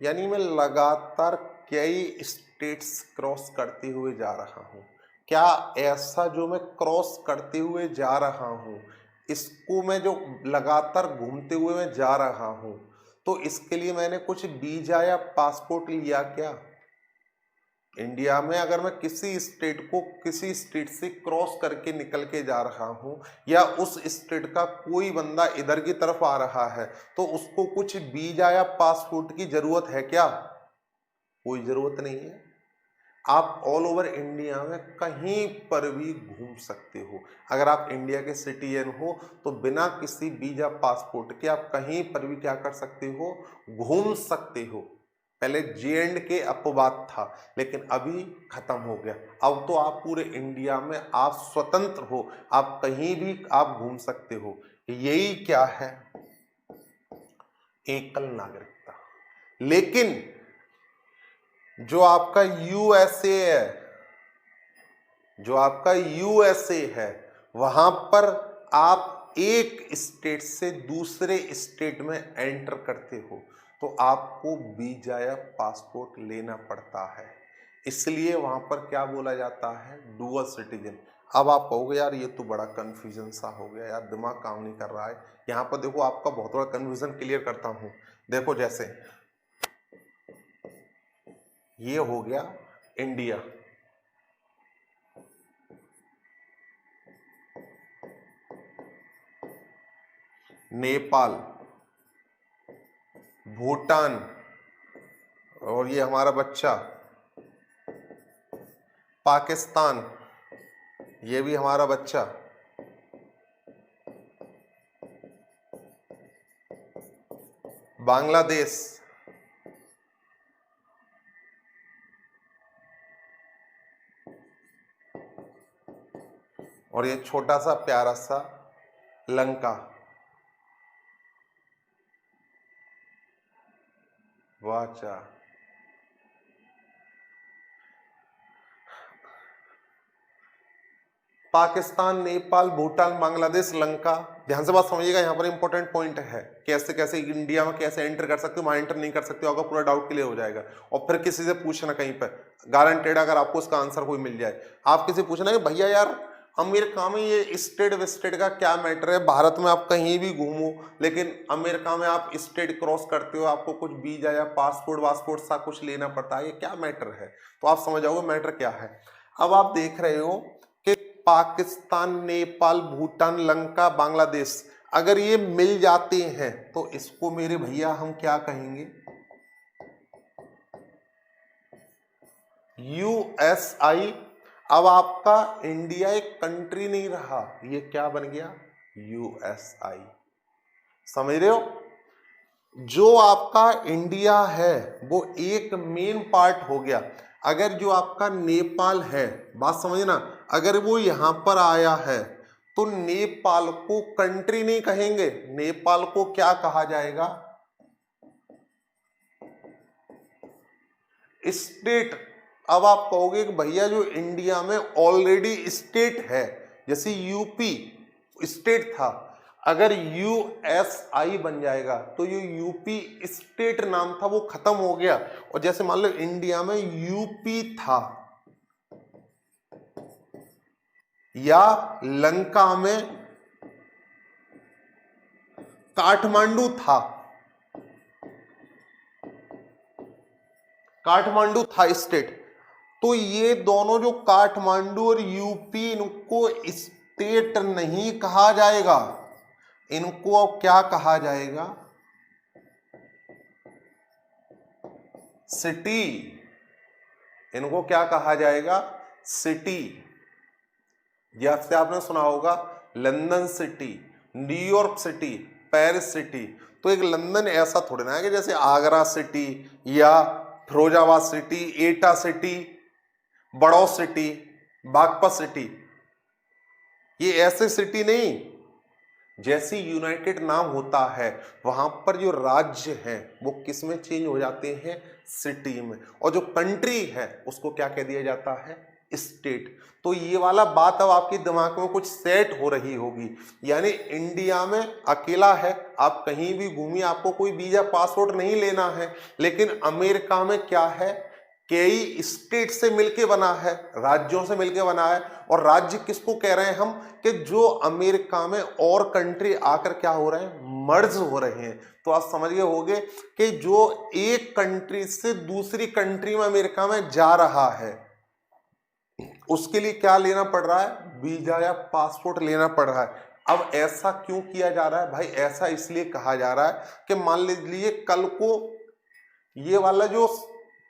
यानी मैं लगातार कई स्टेट्स क्रॉस करते हुए जा रहा हूं। क्या ऐसा जो मैं क्रॉस करते हुए जा रहा हूं, इसको मैं जो लगातार घूमते हुए मैं जा रहा हूं, तो इसके लिए मैंने कुछ वीजा या पासपोर्ट लिया क्या? इंडिया में अगर मैं किसी स्टेट को किसी स्टेट से क्रॉस करके निकल के जा रहा हूं, या उस स्टेट का कोई बंदा इधर की तरफ आ रहा है, तो उसको कुछ वीजा या पासपोर्ट की जरूरत है क्या? कोई जरूरत नहीं है। आप ऑल ओवर इंडिया में कहीं पर भी घूम सकते हो। अगर आप इंडिया के सिटीजन हो तो बिना किसी वीजा पासपोर्ट के आप कहीं पर भी क्या कर सकते हो, घूम सकते हो। पहले J&K अपवाद था, लेकिन अभी खत्म हो गया। अब तो आप पूरे इंडिया में आप स्वतंत्र हो, आप कहीं भी आप घूम सकते हो। यही क्या है, एकल नागरिकता। लेकिन जो आपका यूएसए है, जो आपका यूएसए है, वहां पर आप एक स्टेट से दूसरे स्टेट में एंटर करते हो तो आपको वीजा या पासपोर्ट लेना पड़ता है। इसलिए वहां पर क्या बोला जाता है, डुअल सिटीजन। अब आप कहोगे यार ये तो बड़ा कंफ्यूजन सा हो गया यार, दिमाग काम नहीं कर रहा है। यहां पर देखो आपका बहुत बड़ा कंफ्यूजन क्लियर करता हूं। देखो जैसे ये हो गया इंडिया, नेपाल, भूटान, और ये हमारा बच्चा पाकिस्तान, ये भी हमारा बच्चा, बांग्लादेश, और ये छोटा सा प्यारा सा लंका। वाचा, पाकिस्तान, नेपाल, भूटान, बांग्लादेश, लंका। ध्यान से बात समझिएगा, यहाँ पर इंपॉर्टेंट पॉइंट है, कैसे कैसे इंडिया में कैसे एंटर कर सकते हो, वहां एंटर नहीं कर सकते हो, आपका पूरा डाउट क्लियर हो जाएगा। और फिर किसी से पूछना कहीं पर, गारंटेड अगर आपको इसका आंसर कोई मिल जाए, आप किसी पूछना कि भैया यार अमेरिका में ये स्टेट वेस्टेट का क्या मैटर है, भारत में आप कहीं भी घूमो लेकिन अमेरिका में आप स्टेट क्रॉस करते हो, आपको कुछ वीजा या पासपोर्ट वासपोर्ट सा कुछ लेना पड़ता है, ये क्या मैटर है? तो आप समझ जाओगे मैटर क्या है। अब आप देख रहे हो कि पाकिस्तान, नेपाल, भूटान, लंका, बांग्लादेश अगर ये मिल जाते हैं तो इसको मेरे भैया हम क्या कहेंगे, यूएसआई। अब आपका इंडिया एक कंट्री नहीं रहा, ये क्या बन गया, यूएसआई। समझ रहे हो? जो आपका इंडिया है वो एक मेन पार्ट हो गया। अगर जो आपका नेपाल है, बात समझना, अगर वो यहां पर आया है तो नेपाल को कंट्री नहीं कहेंगे, नेपाल को क्या कहा जाएगा? स्टेट। अब आप कहोगे कि भैया जो इंडिया में ऑलरेडी स्टेट है, जैसे यूपी स्टेट था, अगर यूएसआई बन जाएगा तो ये यूपी स्टेट नाम था वो खत्म हो गया। और जैसे मान लो इंडिया में यूपी था, या लंका में काठमांडू था, काठमांडू था स्टेट, तो ये दोनों जो काठमांडू और यूपी, इनको स्टेट नहीं कहा जाएगा, इनको अब क्या कहा जाएगा? सिटी। इनको क्या कहा जाएगा? सिटी। जैसे आपने सुना होगा London city, New York city, Paris city. तो एक लंदन ऐसा थोड़ी ना है कि जैसे आगरा सिटी या Firozabad city, Etah city, Baraut city, Baghpat city, ये ऐसे सिटी नहीं। जैसे यूनाइटेड नाम होता है वहां पर जो राज्य हैं वो किस में चेंज हो जाते हैं? सिटी में। और जो कंट्री है उसको क्या कह दिया जाता है? स्टेट। तो ये वाला बात अब आपके दिमाग में कुछ सेट हो रही होगी। यानी इंडिया में अकेला है, आप कहीं भी घूमिए, आपको कोई वीजा पासपोर्ट नहीं लेना है। लेकिन अमेरिका में क्या है? कई स्टेट से मिलके बना है, राज्यों से मिलके बना है। और राज्य किसको कह रहे हैं हम? कि जो अमेरिका में और कंट्री आकर क्या हो रहे हैं? मर्ज हो रहे हैं। तो आप समझ गए होंगे कि जो एक कंट्री से दूसरी कंट्री में अमेरिका में जा रहा है उसके लिए क्या लेना पड़ रहा है? वीजा या पासपोर्ट लेना पड़ रहा है। अब ऐसा क्यों किया जा रहा है भाई? ऐसा इसलिए कहा जा रहा है कि मान लीजिए कल को ये वाला जो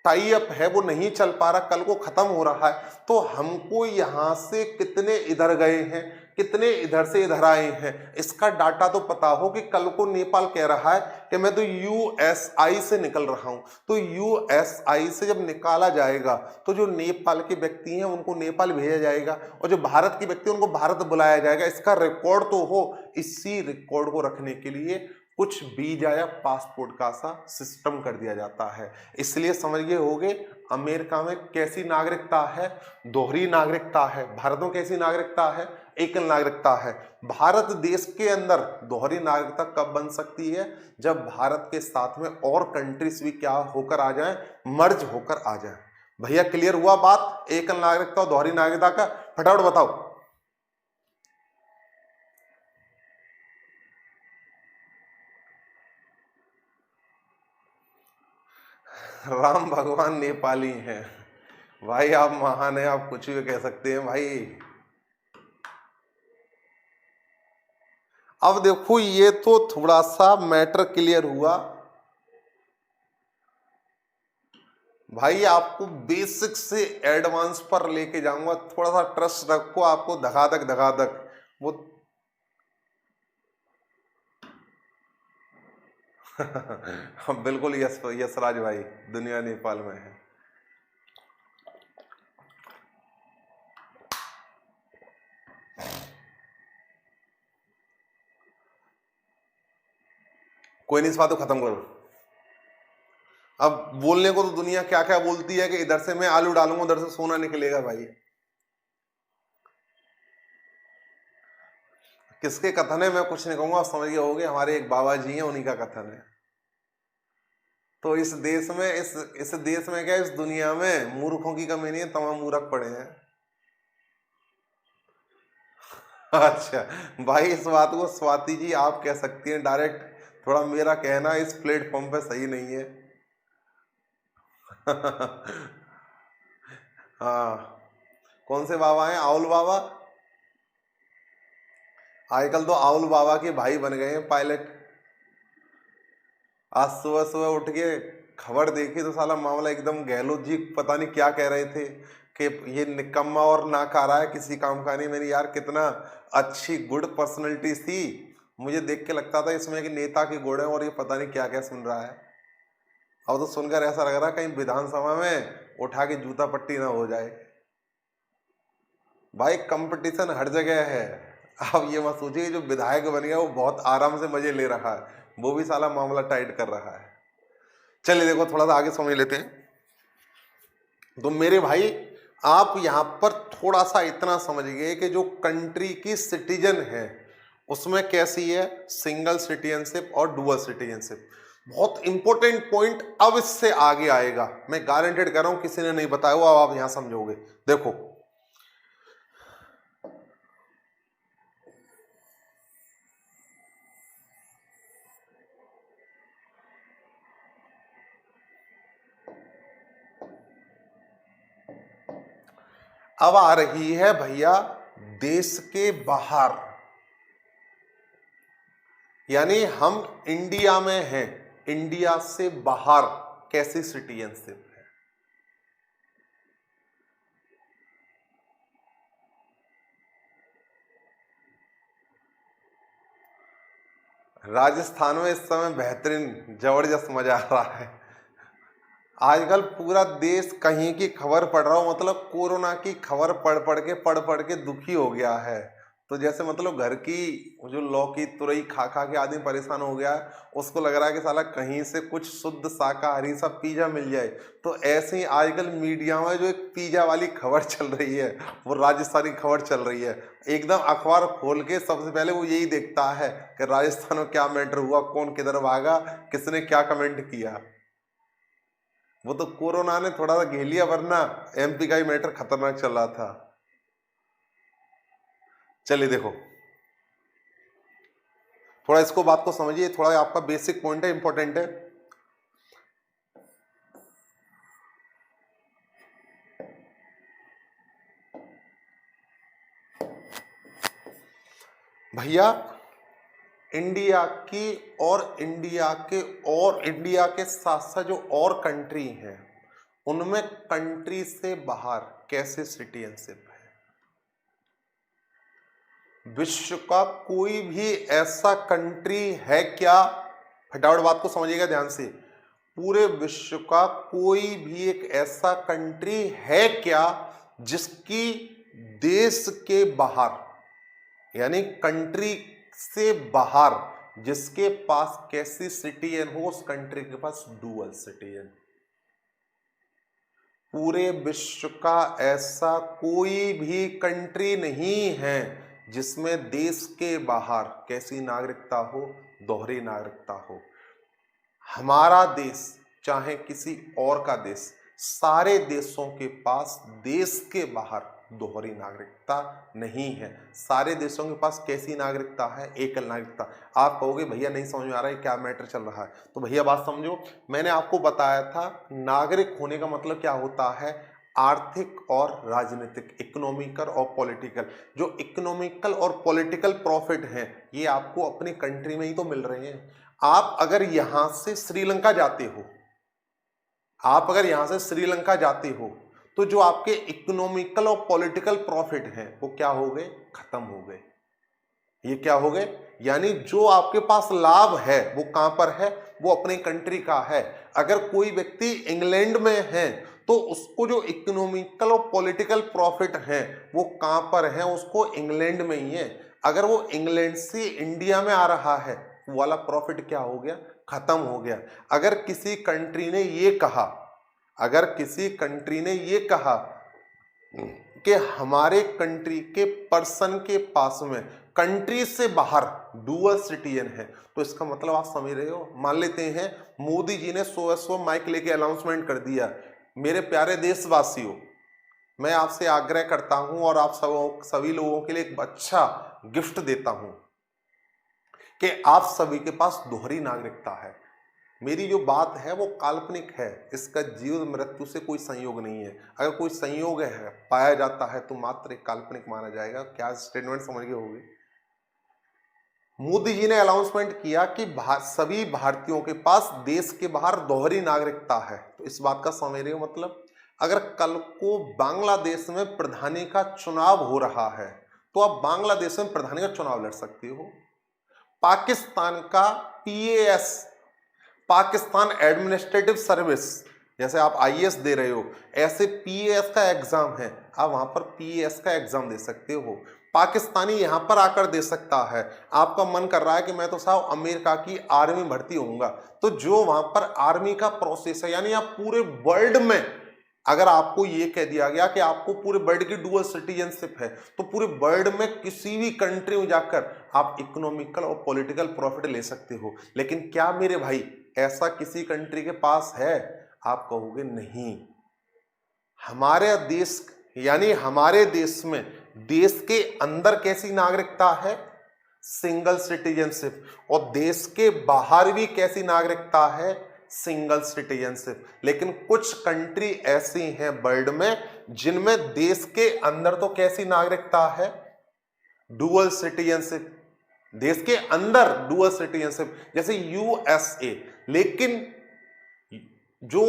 टाई अप है वो नहीं चल पा रहा, कल को खत्म हो रहा है, तो हमको यहां से कितने इधर गए हैं, कितने इधर से इधर आए हैं, इसका डाटा तो पता हो। कि कल को नेपाल कह रहा है कि मैं तो यूएसआई से निकल रहा हूं, तो यूएसआई से जब निकाला जाएगा तो जो नेपाल के व्यक्ति हैं उनको नेपाल भेजा जाएगा, और जो भारत के व्यक्ति हैं उनको भारत बुलाया जाएगा। इसका रिकॉर्ड तो हो। इसी रिकॉर्ड को रखने के लिए कुछ वीजा या पासपोर्ट का सा सिस्टम कर दिया जाता है। इसलिए समझ गए होगे अमेरिका में कैसी नागरिकता है? दोहरी नागरिकता है। भारत में कैसी नागरिकता है? एकल नागरिकता है। भारत देश के अंदर दोहरी नागरिकता कब बन सकती है? जब भारत के साथ में और कंट्रीज भी क्या होकर आ जाएं? मर्ज होकर आ जाएं। भैया क्लियर हुआ बात एकल नागरिकता और दोहरी नागरिकता का? फटाफट बताओ। राम भगवान नेपाली हैं भाई, आप महान हैं, आप कुछ भी कह सकते हैं भाई। अब देखो ये तो थोड़ा सा मैटर क्लियर हुआ भाई। आपको बेसिक से एडवांस पर लेके जाऊंगा, थोड़ा सा ट्रस्ट रखो, आपको धगाधक वो हाँ बिल्कुल, यशराज भाई दुनिया नेपाल में है। कोई नहीं, इस बात को खत्म करो। अब बोलने को तो दुनिया क्या क्या बोलती है कि इधर से मैं आलू डालूंगा उधर से सोना निकलेगा भाई। किसके कथन है मैं कुछ नहीं कहूंगा, आप समझ गए होगे, हमारे एक बाबा जी हैं उन्हीं का कथन है। तो इस देश में इस देश में क्या, इस दुनिया में मूर्खों की कमी नहीं है, तमाम मूर्ख पड़े हैं। अच्छा भाई, इस बात को स्वाति जी आप कह सकती हैं डायरेक्ट, थोड़ा मेरा कहना इस प्लेटफॉर्म पे सही नहीं है। हाँ, कौन से बाबा हैं? आउल बाबा। आजकल तो आउल बाबा के भाई बन गए हैं पायलट। आज सुबह सुबह उठ के खबर देखी तो साला मामला एकदम, गहलोत जी पता नहीं क्या कह रहे थे कि ये निकम्मा और नाकारा है, किसी काम का नहीं। मैंने यार कितना अच्छी गुड पर्सनैलिटी थी, मुझे देख के लगता था इसमें कि नेता के गुण है और ये पता नहीं क्या क्या सुन रहा है। अब तो सुनकर ऐसा लग रहा है कहीं विधानसभा में उठा के जूता पट्टी ना हो जाए। भाई कंपटीशन हर जगह है। अब ये मत सोचिए जो विधायक बन गया वो बहुत आराम से मजे ले रहा है, वो भी साला मामला टाइट कर रहा है। चलिए देखो थोड़ा सा आगे समझ लेते हैं। तो मेरे भाई आप यहां पर थोड़ा सा इतना समझ गए कि जो कंट्री की सिटीजन है उसमें कैसी है सिंगल सिटीजनशिप और डुअल सिटीजनशिप। बहुत इंपॉर्टेंट पॉइंट अब इससे आगे आएगा, मैं गारंटेड कर रहा हूं किसी ने नहीं बताया हुआ, अब आप यहां समझोगे। देखो अब आ रही है भैया देश के बाहर, यानी हम इंडिया में हैं, इंडिया से बाहर कैसी सिटीजनशिप है। राजस्थान में इस समय बेहतरीन जबरदस्त मजा आ रहा है। आजकल पूरा देश कहीं की खबर पढ़ रहा हूं, मतलब कोरोना की खबर पढ़ के दुखी हो गया है। तो जैसे मतलब घर की जो लौकी तुरई खा खा के आदमी परेशान हो गया है, उसको लग रहा है कि साला कहीं से कुछ शुद्ध शाकाहारी सा पिज्जा मिल जाए। तो ऐसे ही आजकल मीडिया में जो एक पिज्जा वाली खबर चल रही है वो राजस्थानी खबर चल रही है। एकदम अखबार खोल के सबसे पहले वो यही देखता है कि राजस्थान में क्या मैटर हुआ, कौन किधर भागा, किसने क्या कमेंट किया। वो तो कोरोना ने थोड़ा सा घेर लिया, वरना एमपी का ही मैटर खतरनाक चल रहा था। चलिए देखो थोड़ा इसको बात को समझिए, थोड़ा आपका बेसिक पॉइंट है, इंपॉर्टेंट है। भैया इंडिया की और इंडिया के साथ साथ जो और कंट्री हैं उनमें कंट्री से बाहर कैसे सिटीजनशिप है। विश्व का कोई भी ऐसा कंट्री है क्या, फटाफट बात को समझिएगा ध्यान से, पूरे विश्व का कोई भी एक ऐसा कंट्री है क्या जिसकी देश के बाहर, यानी कंट्री से बाहर जिसके पास कैसी सिटीजन हो, उस कंट्री के पास डुअल सिटीजन। पूरे विश्व का ऐसा कोई भी कंट्री नहीं है जिसमें देश के बाहर कैसी नागरिकता हो, दोहरी नागरिकता हो। हमारा देश चाहे किसी और का देश, सारे देशों के पास देश के बाहर दोहरी नागरिकता नहीं है। सारे देशों के पास कैसी नागरिकता है, एकल नागरिकता। आप कहोगे भैया नहीं समझ में आ रहा है क्या मैटर चल रहा है, तो भैया बात समझो। मैंने आपको बताया था नागरिक होने का मतलब क्या होता है, आर्थिक और राजनीतिक, इकोनॉमिकल और पॉलिटिकल। जो इकोनॉमिकल और पॉलिटिकल प्रॉफिट हैं ये आपको अपनी कंट्री में ही तो मिल रहे हैं। आप अगर यहां से श्रीलंका जाते हो, आप अगर यहां से श्रीलंका जाते हो तो जो आपके इकोनॉमिकल और पॉलिटिकल प्रॉफिट हैं वो क्या हो गए, खत्म हो गए। ये क्या हो गए, यानी जो आपके पास लाभ है वो कहां पर है, वो अपनी कंट्री का है। अगर कोई व्यक्ति इंग्लैंड में है तो उसको जो इकोनॉमिकल और पॉलिटिकल प्रॉफिट है वो कहां पर है, उसको इंग्लैंड में ही है। अगर वो इंग्लैंड से इंडिया में आ रहा है वो वाला प्रॉफिट क्या हो गया, खत्म हो गया। अगर किसी कंट्री ने ये कहा, अगर किसी कंट्री ने ये कहा कि हमारे कंट्री के पर्सन के पास में कंट्री से बाहर डुअल सिटीजन है, तो इसका मतलब आप समझ रहे हो। मान लेते हैं मोदी जी ने 100 माइक लेके अनाउंसमेंट कर दिया, मेरे प्यारे देशवासियों मैं आपसे आग्रह करता हूं और आप सभी लोगों के लिए एक अच्छा गिफ्ट देता हूं कि आप सभी के पास दोहरी नागरिकता है। मेरी जो बात है वो काल्पनिक है, इसका जीवन मृत्यु से कोई संयोग नहीं है। अगर कोई संयोग है पाया जाता है तो मात्र एक काल्पनिक माना जाएगा। क्या स्टेटमेंट समझ गए होंगे। मोदी जी ने अनाउंसमेंट किया कि सभी भारतीयों के पास देश के बाहर दोहरी नागरिकता है। तो इस बात का समझ रहे हो, मतलब अगर कल को बांग्लादेश में प्रधानी का चुनाव हो रहा है तो आप बांग्लादेश में प्रधानी का चुनाव लड़ सकते हो। पाकिस्तान का PAS, पाकिस्तान एडमिनिस्ट्रेटिव सर्विस, जैसे आप IAS दे रहे हो ऐसे PAS का एग्जाम है, आप वहां पर PAS का एग्जाम दे सकते हो। पाकिस्तानी यहां पर आकर दे सकता है। आपका मन कर रहा है कि मैं तो साहब अमेरिका की आर्मी भर्ती होऊंगा, तो जो वहां पर आर्मी का प्रोसेस है, यानी आप पूरे वर्ल्ड में, अगर आपको ये कह दिया गया कि आपको पूरे वर्ल्ड की डुअल सिटीजनशिप है, तो पूरे वर्ल्ड में किसी भी कंट्री में जाकर आप इकोनॉमिकल और पॉलिटिकल प्रॉफिट ले सकते हो। लेकिन क्या मेरे भाई ऐसा किसी कंट्री के पास है? आप कहोगे नहीं। हमारे देश, यानी हमारे देश में, देश के अंदर कैसी नागरिकता है? Single citizenship. और देश के बाहर भी कैसी नागरिकता है? Single citizenship. लेकिन कुछ कंट्री ऐसी हैं वर्ल्ड में जिनमें देश के अंदर तो कैसी नागरिकता है? Dual citizenship. देश के अंदर डुअल सिटीजनशिप, जैसे USA। लेकिन जो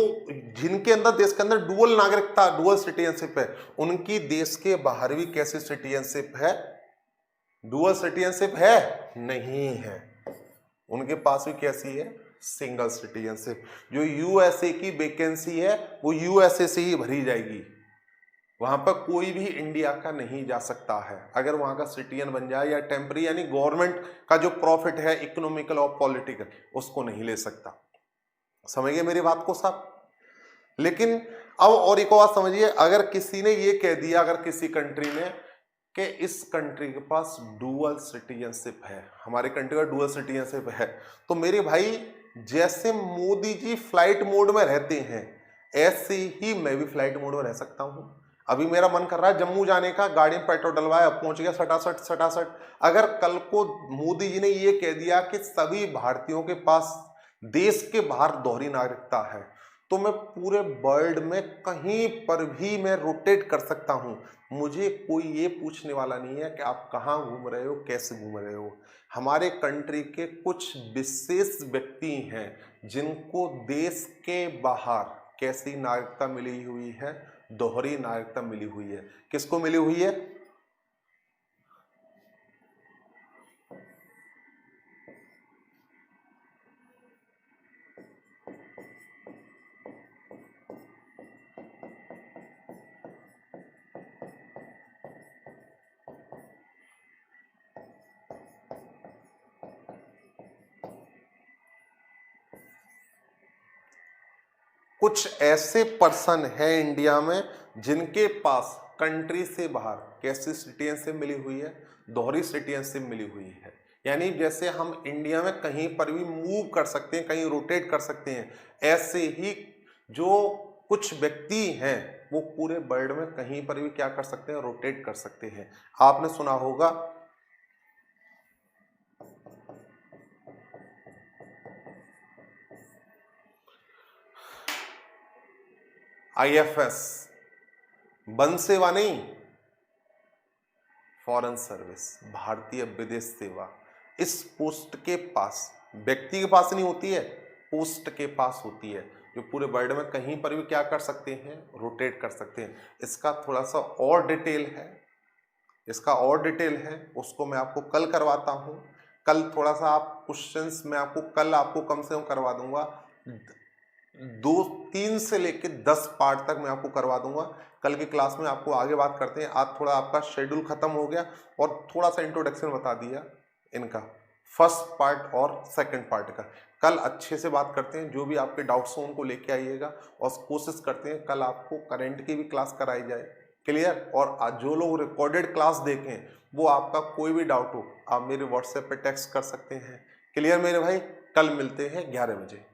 जिनके अंदर, देश के अंदर डुअल नागरिकता, डुअल सिटीजनशिप है, उनकी देश के बाहर भी कैसी सिटीजनशिप है? डुअल सिटीजनशिप है? नहीं है। उनके पास भी कैसी है? Single citizenship. जो USA की वैकेंसी है वो USA से ही भरी जाएगी, वहां पर कोई भी इंडिया का नहीं जा सकता है। अगर वहां का सिटीजन बन जाए या टेम्पररी, यानी गवर्नमेंट का जो प्रॉफिट है इकोनॉमिकल और पॉलिटिकल, उसको नहीं ले सकता। समझ गए मेरी बात को साहब? लेकिन अब और एक बात समझिए, अगर किसी ने ये कह दिया, अगर किसी कंट्री ने कि इस कंट्री के पास डुअल सिटीजनशिप है, हमारे कंट्री का डुअल सिटीजनशिप है, तो मेरे भाई जैसे मोदी जी फ्लाइट मोड में रहते हैं ऐसे ही मैं भी फ्लाइट मोड में रह सकता हूं। अभी मेरा मन कर रहा है जम्मू जाने का, गाड़ी में पेट्रोल डलवाया, पहुंच गया सटासट सटासट। अगर कल को मोदी जी ने ये कह दिया कि सभी भारतीयों के पास देश के बाहर दोहरी नागरिकता है, तो मैं पूरे वर्ल्ड में कहीं पर भी मैं रोटेट कर सकता हूं। मुझे कोई ये पूछने वाला नहीं है कि आप कहाँ घूम रहे हो, कैसे घूम रहे हो। हमारे कंट्री के कुछ विशेष व्यक्ति हैं जिनको देश के बाहर कैसी नागरिकता मिली हुई है? दोहरी नागरिकता मिली हुई है। किसको मिली हुई है? कुछ ऐसे पर्सन हैं इंडिया में जिनके पास कंट्री से बाहर कैसी सिटीजनशिप मिली हुई है? दोहरी सिटीजनशिप मिली हुई है। यानी जैसे हम इंडिया में कहीं पर भी मूव कर सकते हैं, कहीं रोटेट कर सकते हैं, ऐसे ही जो कुछ व्यक्ति हैं वो पूरे वर्ल्ड में कहीं पर भी क्या कर सकते हैं? रोटेट कर सकते हैं। आपने सुना होगा IFS, वन सेवा नहीं, फॉरेन सर्विस, भारतीय विदेश सेवा। इस पोस्ट के पास, व्यक्ति के पास नहीं होती है, पोस्ट के पास होती है, जो पूरे वर्ल्ड में कहीं पर भी क्या कर सकते हैं? रोटेट कर सकते हैं। इसका थोड़ा सा और डिटेल है, इसका और डिटेल है, उसको मैं आपको कल करवाता हूँ। कल थोड़ा सा आप क्वेश्चंस मैं आपको कल आपको कम से कम करवा दूंगा, 3 से लेकर 10 पार्ट तक मैं आपको करवा दूंगा। कल की क्लास में आपको आगे बात करते हैं। आज थोड़ा आपका शेड्यूल खत्म हो गया और थोड़ा सा इंट्रोडक्शन बता दिया इनका, फर्स्ट पार्ट और सेकंड पार्ट का। कल अच्छे से बात करते हैं, जो भी आपके डाउट्स हो उनको लेके आइएगा और कोशिश करते हैं कल आपको करंट की भी क्लास कराई जाए। क्लियर? और आज जो लोग रिकॉर्डेड क्लास देखें, वो आपका कोई भी डाउट हो आप मेरे व्हाट्सएप पे टेक्स्ट कर सकते हैं। क्लियर मेरे भाई? कल मिलते हैं 11 बजे।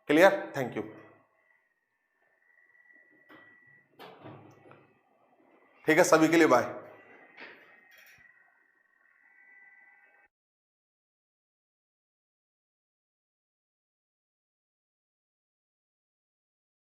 क्लियर? Thank you. ठीक है, सभी के लिए बाय।